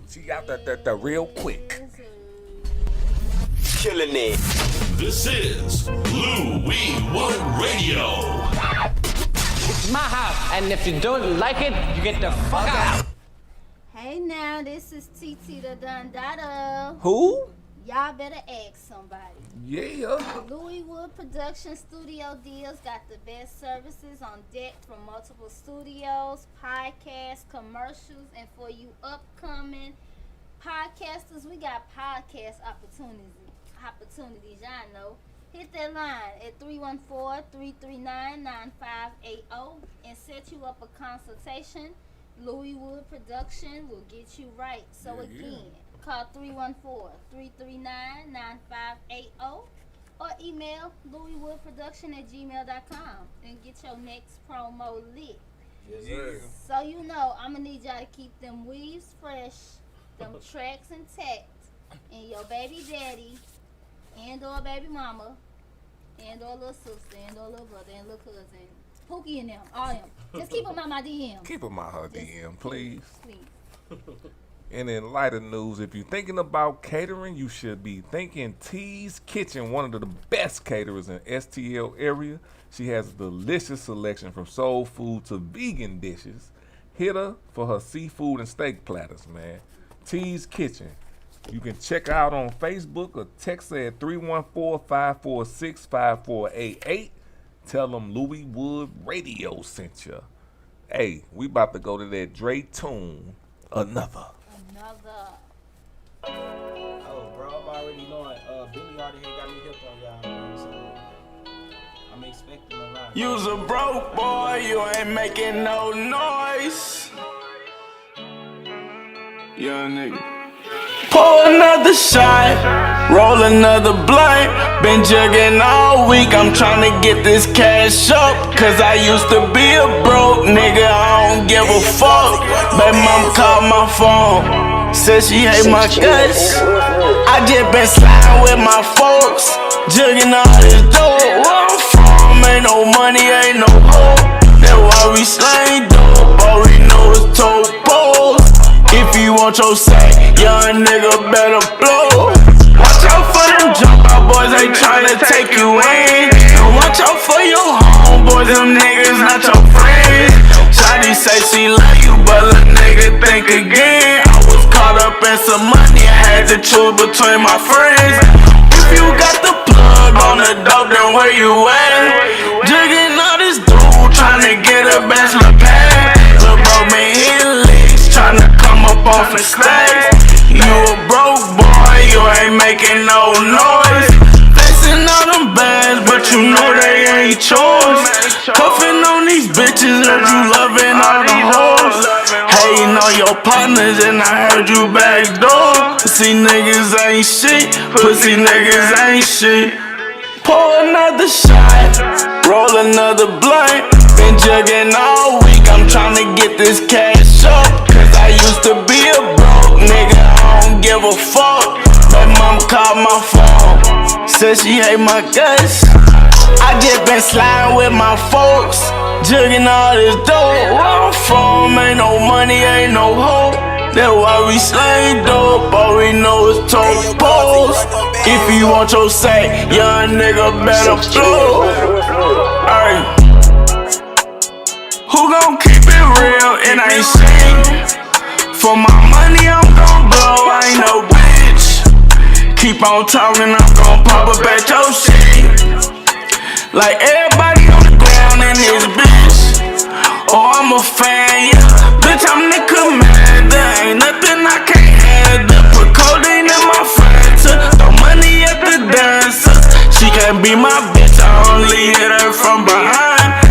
S7: She out the real quick.
S12: Killing it.
S13: This is Louis One Radio.
S16: It's my house, and if you don't like it, you get the fuck out.
S3: Hey now, this is TT the Dundada.
S7: Who?
S3: Y'all better ask somebody.
S7: Yeah.
S3: Louis Wood Production Studio Deals got the best services on deck from multiple studios, podcasts, commercials, and for you upcoming podcasters, we got podcast opportunities, y'all know. Hit that line at 314-339-9580 and set you up a consultation. Louis Wood Production will get you right. So again, call 314-339-9580 or email louiswoodproduction@gmail.com and get your next promo lit.
S6: Yes, sir.
S3: So you know, I'm gonna need y'all to keep them weaves fresh, them tracks intact, and your baby daddy and or baby mama and or little sister and or little brother and little cousin, Pookie and them, all them. Just keep them out my DM.
S7: Keep them out her DM, please.
S3: Please.
S7: And in lighter news, if you're thinking about catering, you should be thinking T's Kitchen, one of the best caterers in STL area. She has a delicious selection from soul food to vegan dishes. Hit her for her seafood and steak platters, man. T's Kitchen. You can check her out on Facebook or text her at 314-546-5488. Tell them Louis Wood Radio sent you. Hey, we about to go to that Dre tune, Another.
S6: Oh, bro, I'm already knowing. Billy already got me hip on y'all, man, so I'm expecting a lot.
S17: You's a broke boy, you ain't making no noise. Young nigga. Pour another shot, roll another blunt. Been jugging all week, I'm tryna get this cash up. Cause I used to be a broke nigga, I don't give a fuck. Baby mama called my phone, said she hate my guts. I just been sliding with my folks, jugging all this dope. Where I'm from, ain't no money, ain't no hope. That's why we slang dope, all we know is toe poles. If you want your say, young nigga better blow. Watch out for them jump out boys, they tryna take you in. And watch out for your homeboys, them niggas not your friends. Shawty say she love you, but a nigga think again. I was caught up in some money, I had to choose between my friends. If you got the plug on the dope, then where you at? Jigging all this dude, tryna get a bachelor pad. Lil' bro been hitting licks, tryna come up off the stacks. You a broke boy, you ain't making no noise. Facing all them bags, but you know they ain't yours. Cuffing on these bitches, heard you loving all the hoes. Hating on your partners, and I heard you backdoor. Pussy niggas ain't shit, pussy niggas ain't shit. Pour another shot, roll another blunt. Been jugging all week, I'm tryna get this cash up. Cause I used to be a broke nigga, I don't give a fuck. Baby mama called my phone, said she hate my guts. I just been sliding with my folks, jugging all this dope. Where I'm from, ain't no money, ain't no hope. That's why we slang dope, all we know is toe poles. If you want your say, young nigga better flow. Ay. Who gon' ain't seen. For my money, I'm gon' blow, I ain't no bitch. Keep on talking, I'm gon' pop up at your shit. Like everybody on the ground in this bitch. Oh, I'm a fan, yeah. Bitch, I'm the commander. Ain't nothing I can't handle. Put codeine in my Fanta. Throw money at the dancers. She can't be my bitch, I only hit her from behind.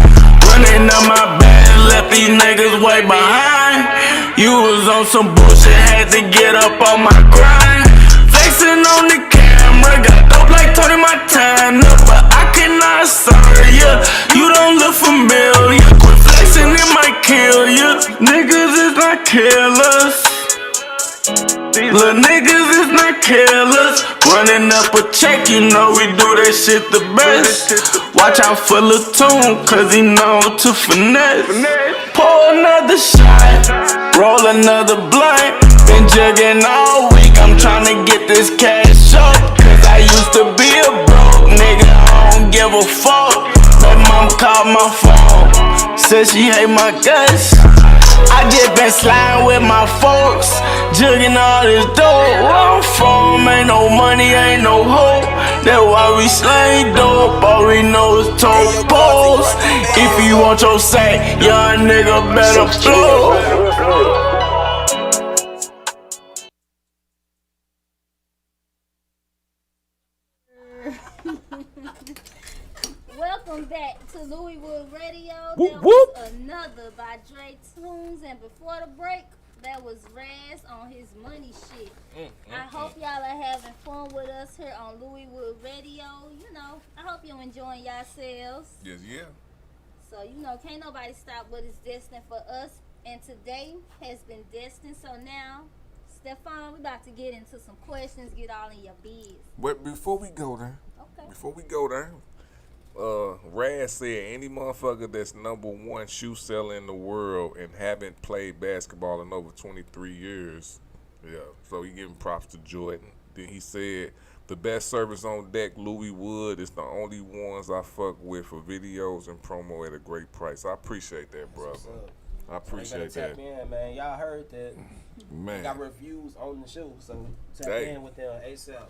S17: Running up my bed, left these niggas way behind. You was on some bullshit, had to get up on my grind. Flexing on the camera, got dope like Tony Montana. But I cannot sorry ya, you don't look familiar. Quit flexing, it might kill ya. Niggas is not killers. These little niggas is not killers. Running up a check, you know we do that shit the best. Watch out for Lil Tune, cause he know to finesse. Pour another shot, roll another blunt. Been jugging all week, I'm tryna get this cash up. Cause I used to be a broke nigga, I don't give a fuck. My mom called my phone, said she hate my guts. I just been sliding with my folks, jugging all this dope. Where I'm from, ain't no money, ain't no hope. That's why we slang dope, all we know is tote poles. If you want your say, young nigga better flow.
S3: Welcome back to Louiswood Radio.
S7: Whoop,
S3: That
S7: whoop.
S3: was another by Dre Tunes, and before the break, that was Raz on his money shit. I hope y'all are having fun with us here on Louiswood Radio. You know, I hope you're enjoying yourselves.
S7: Yes, yeah.
S3: So, you know, can't nobody stop what is destined for us. And today has been destined. So now, Steffine, we about to get into some questions, get all in your biz.
S7: But before we go there, Raz said any motherfucker that's #1 shoe seller in the world and haven't played basketball in over 23 years. Yeah, so he giving props to Jordan. Then he said the best service on deck, Louis Wood, is the only ones I fuck with for videos and promo at a great price. I appreciate that, brother. I appreciate that.
S6: Tap in, man. Y'all heard that.
S7: Man.
S6: We got reviews on the show, so tap in with them ASAP.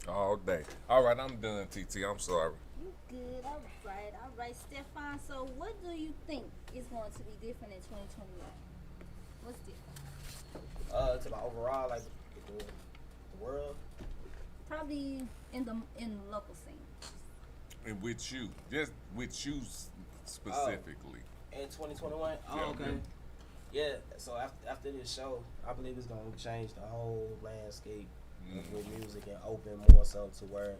S7: All day. All right, I'm done, TT. I'm sorry.
S3: You good. All right, Steffine. So what do you think is going to be different in 2021? What's different?
S6: To my overall, like, the world?
S3: Probably in the local scene.
S7: And with you. Just with you specifically.
S6: In 2021? Oh,
S7: Yeah,
S6: okay. Yeah, so after this show, I believe it's going to change the whole landscape with music and open more so to where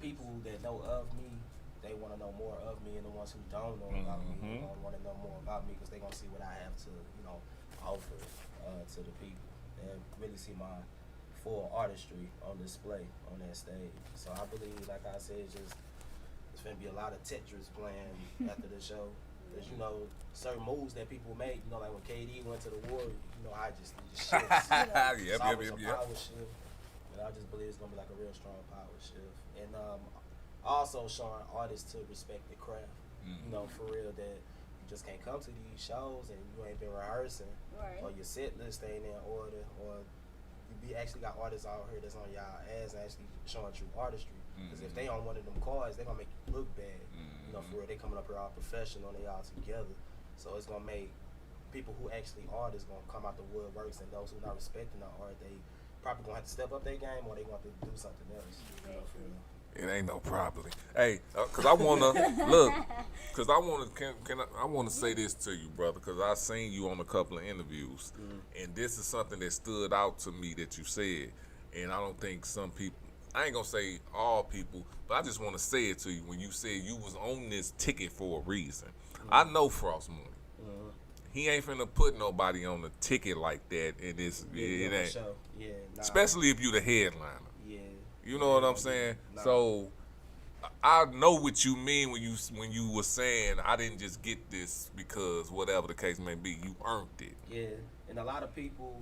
S6: people that know of me, they want to know more of me, and the ones who don't know about me want to know more about me because they're going to see what I have to, offer to the people and really see my full artistry on display on that stage. So I believe, like I said, it's going to be a lot of Tetris playing after the show. Because, certain moves that people make, like when KD went to the war, I just shifts. Power shift. And I just believe it's going to be like a real strong power shift. And also showing artists to respect the craft. For real, that you just can't come to these shows and you ain't been rehearsing.
S3: Right.
S6: Or your set list ain't in order. Or you actually got artists out here that's on y'all ass and actually showing true artistry. Because if they on one of them cards, they're going to make you look bad. For real, they coming up here all professional and they all together. So it's going to make people who actually artists going to come out the woodworks, and those who not respecting the art, they probably going to have to step up their game or they going to do something else. For real.
S7: It ain't no problem. Hey, cause I wanna look, cause I wanna I wanna say this to you, brother, cause I seen you on a couple of interviews, and this is something that stood out to me that you said, and I don't think some people, I ain't gonna say all people, but I just wanna say it to you when you said you was on this ticket for a reason. I know Frost Mooney. He ain't finna put nobody on a ticket like that, and it ain't. Especially if you the headliner. You know what I'm saying? So I know what you mean when you were saying I didn't just get this because whatever the case may be, you earned it.
S6: Yeah, and a lot of people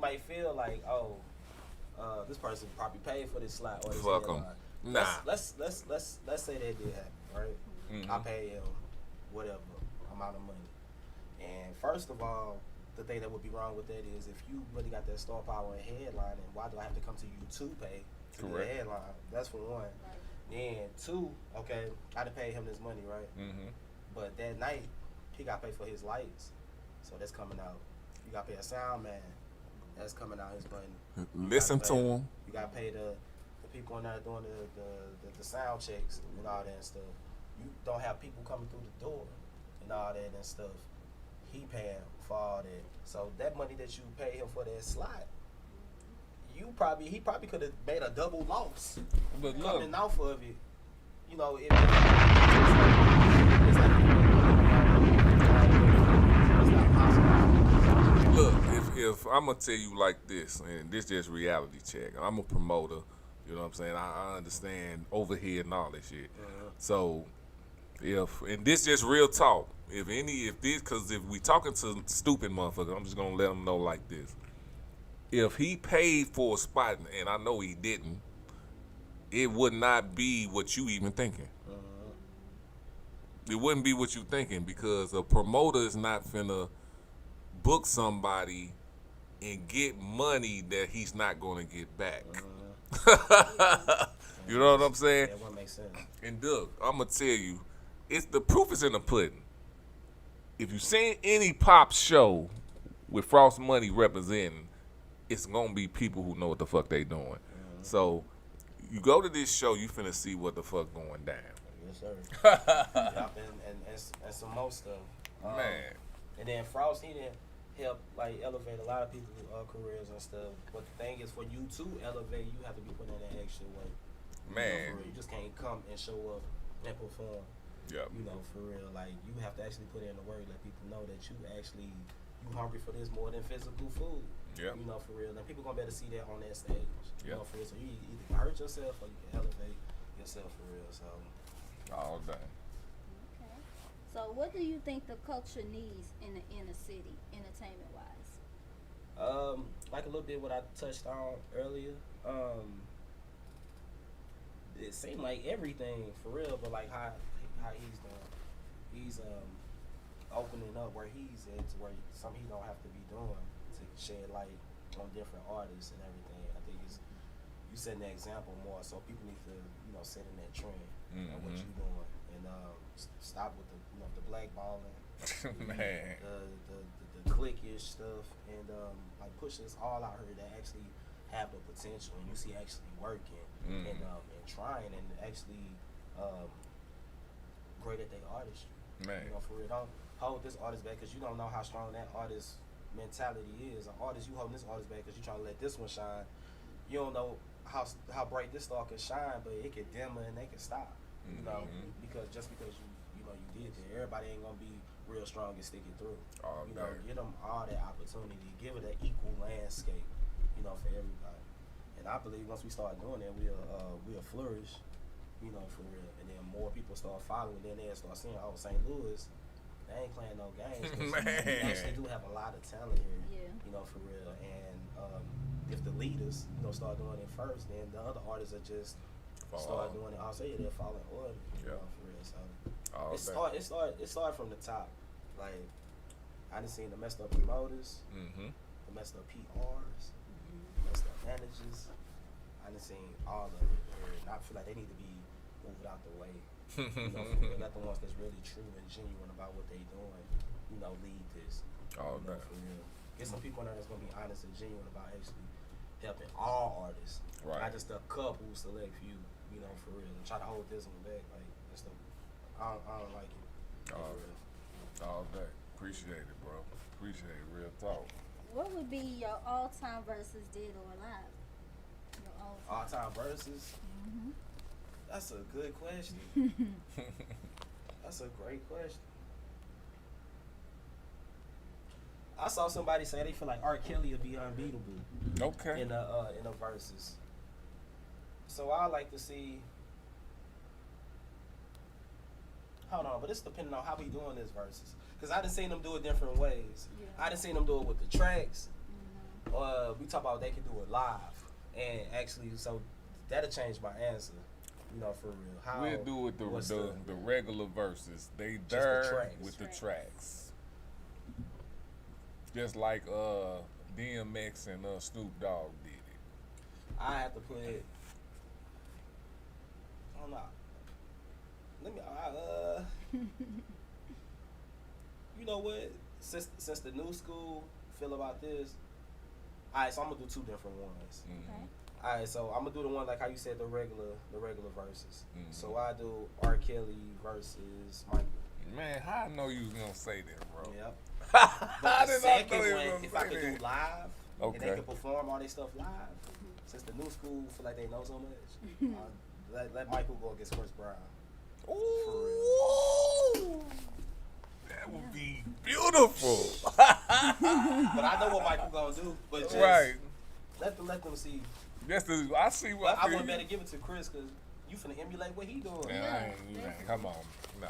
S6: might feel like, this person probably paid for this slot or this
S7: Fuck them.
S6: Nah. Let's say that did happen, right? I pay him whatever amount of money. And first of all, the thing that would be wrong with that is if you really got that star power and headlining, why do I have to come to you to pay to get a headline? That's for one. Then two, okay, I done paid him this money, right? But that night, he got paid for his lights, so that's coming out. You got to pay a sound man, that's coming out his money.
S7: Listen to him.
S6: You got to pay the people in there doing the sound checks and all that and stuff. You don't have people coming through the door and all that and stuff. He paying for all that. So that money that you pay him for that slot, he probably could have made a double loss.
S7: But look,
S6: coming off of it, you know, it's not possible.
S7: Look, if I'm gonna tell you like this, and this just reality check. I'm a promoter. You know what I'm saying? I understand overhead and all that shit. So and this just real talk. If we talking to stupid motherfuckers, I'm just gonna let them know like this. If he paid for a spot, and I know he didn't, it would not be what you even thinking. It wouldn't be what you thinking, because a promoter is not finna book somebody and get money that he's not gonna get back. You know what I'm saying?
S6: That wouldn't make sense.
S7: And Doug, I'm gonna tell you, it's the proof is in the pudding. If you seen any pop show with Frost Money representing, it's gonna be people who know what the fuck they doing. So you go to this show, you finna see what the fuck going down.
S6: Yes, sir. Yep, and some more stuff.
S7: Man.
S6: And then Frost, he didn't help like elevate a lot of people's careers and stuff. But the thing is, for you to elevate, you have to be putting in that extra work.
S7: Man.
S6: You just can't come and show up and perform.
S7: Yep.
S6: You know, for real. Like, you have to actually put in the work, let people know that you hungry for this more than physical food.
S7: Yep.
S6: You know, for real. And people gonna be able to see that on that stage. You
S7: Yep.
S6: know, for real. So you either hurt yourself or you can elevate yourself for real. So
S7: all day.
S3: Okay. So what do you think the culture needs in the inner city, entertainment wise?
S6: Like a little bit what I touched on earlier. It seemed like everything for real, but like how he's doing. He's opening up where he's at to where something he don't have to be doing to shed light on different artists and everything. I think you setting the example more, so people need to set in that trend of what you doing and stop with the blackballing,
S7: man,
S6: the cliquish stuff, and like push this all out here that actually have the potential and you see actually working and trying and actually great at their artistry.
S7: Man.
S6: You know, for real, don't hold this artist back because you don't know how strong that artist mentality is. An artist, you holding this artist back because you trying to let this one shine. You don't know how bright this star can shine, but it can dimmer and they can stop. You know, because you did that. Everybody ain't gonna be real strong and stick it through. Give them all that opportunity. Give it an equal landscape. For everybody. And I believe once we start doing that, we'll flourish. For real. And then more people start following. Then they'll start seeing, oh, St. Louis, they ain't playing no games. We actually do have a lot of talent here. Yeah. For real. And if the leaders, start doing it first, then the other artists are just start doing it. I'll say they'll fall in order. For real. So it started from the top. Like, I done seen the messed up promoters, the messed up PRs, messed up managers. I done seen all of it, and I feel like they need to be moved out the way. Let the ones that's really true and genuine about what they doing, lead this. For real. Get some people in there that's gonna be honest and genuine about actually helping all artists, not just a couple select few. For real. And try to hold this one back, like that's I don't like it.
S7: All day. Appreciate it, bro. Appreciate it. Real talk.
S3: What would be your all-time versus Dead or Alive?
S6: All-time versus? That's a good question. That's a great question. I saw somebody say they feel like Urkell would be unbeatable.
S7: Okay.
S6: In a versus. So I like to see. Hold on, but it's depending on how we doing this versus. Because I done seen them do it different ways. I done seen them do it with the tracks. We talk about they can do it live. And actually, so that'll change my answer. You know, for real. How
S7: We'll do with the regular verses. They there with the tracks. Just like DMX and Snoop Dogg did it.
S6: I have to put it. I don't know. Let me. You know what? Since the new school feel about this, alright. So I'm gonna do two different ones.
S3: Okay.
S6: Alright, so I'm gonna do the one like how you said the regular verses. So I do R. Kelly versus Michael.
S7: Man, how I know you was gonna say that, bro?
S6: Yep.
S7: How
S6: But the
S7: did I
S6: second
S7: know you
S6: one,
S7: was
S6: if
S7: gonna
S6: I
S7: say
S6: could do
S7: that?
S6: live, and they
S7: Okay.
S6: could perform all their stuff live, since the new school feel like they know so much, let Michael go against Chris Brown.
S7: Ooh, that would be beautiful.
S6: But I know what Michael gonna do. But just let them see.
S7: Yes, I see what.
S6: I wouldn't better give it to Chris because you finna emulate what he doing.
S7: Yeah, you ain't. Come on, no.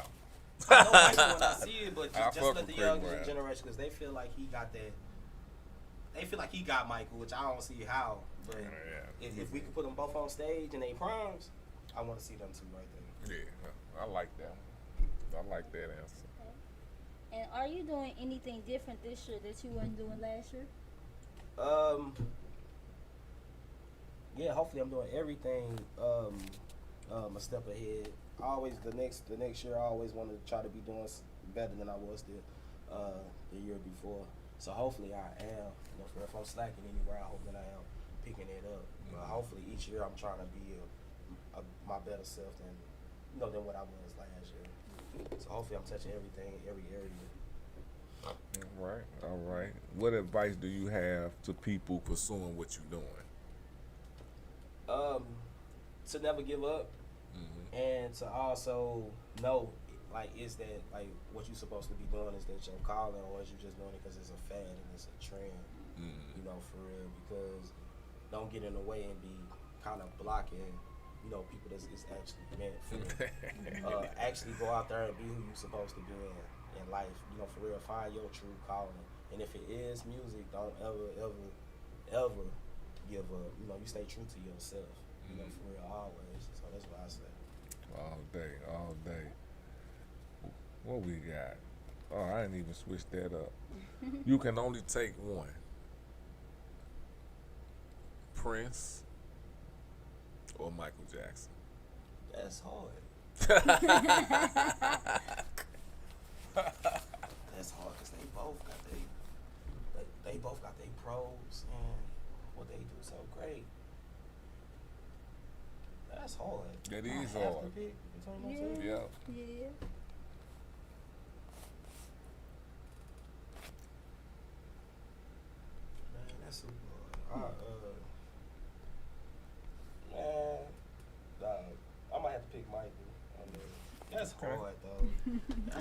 S6: I know Michael when I see it, but
S7: I
S6: just
S7: fuck
S6: let the
S7: with
S6: young
S7: Chris Brown.
S6: generation because they feel like he got that. They feel like he got Michael, which I don't see how. But if we could put them both on stage in their primes, I want to see them two right there.
S7: Yeah, I like that. I like that answer.
S3: And are you doing anything different this year that you weren't doing last year?
S6: Yeah, hopefully I'm doing everything a step ahead. The next year I always want to try to be doing better than I was the year before. So hopefully I am. You know, if I'm slacking anywhere, I hope that I am picking it up. But hopefully each year I'm trying to be my better self than what I was last year. So hopefully I'm touching everything, every area.
S7: All right. What advice do you have to people pursuing what you're doing?
S6: To never give up, and to also know, like, is that like what you're supposed to be doing? Is that your calling, or is you just doing it because it's a fad and it's a trend? You know, for real. Because don't get in the way and be kind of blocking, people that's it's actually meant for. Actually go out there and be who you're supposed to be in life. For real. Find your true calling, and if it is music, don't ever give up. You stay true to yourself. For real, always. So that's what I say.
S7: All day. What we got? Oh, I didn't even switch that up. You can only take one. Prince or Michael Jackson?
S6: That's hard. That's hard because they both got their pros and what they do so great. That's hard.
S7: That is
S6: I have
S7: hard.
S6: to pick between those two.
S3: Yeah.
S6: Man, that's super hard. Man, dog, I might have to pick Michael. That's hard though.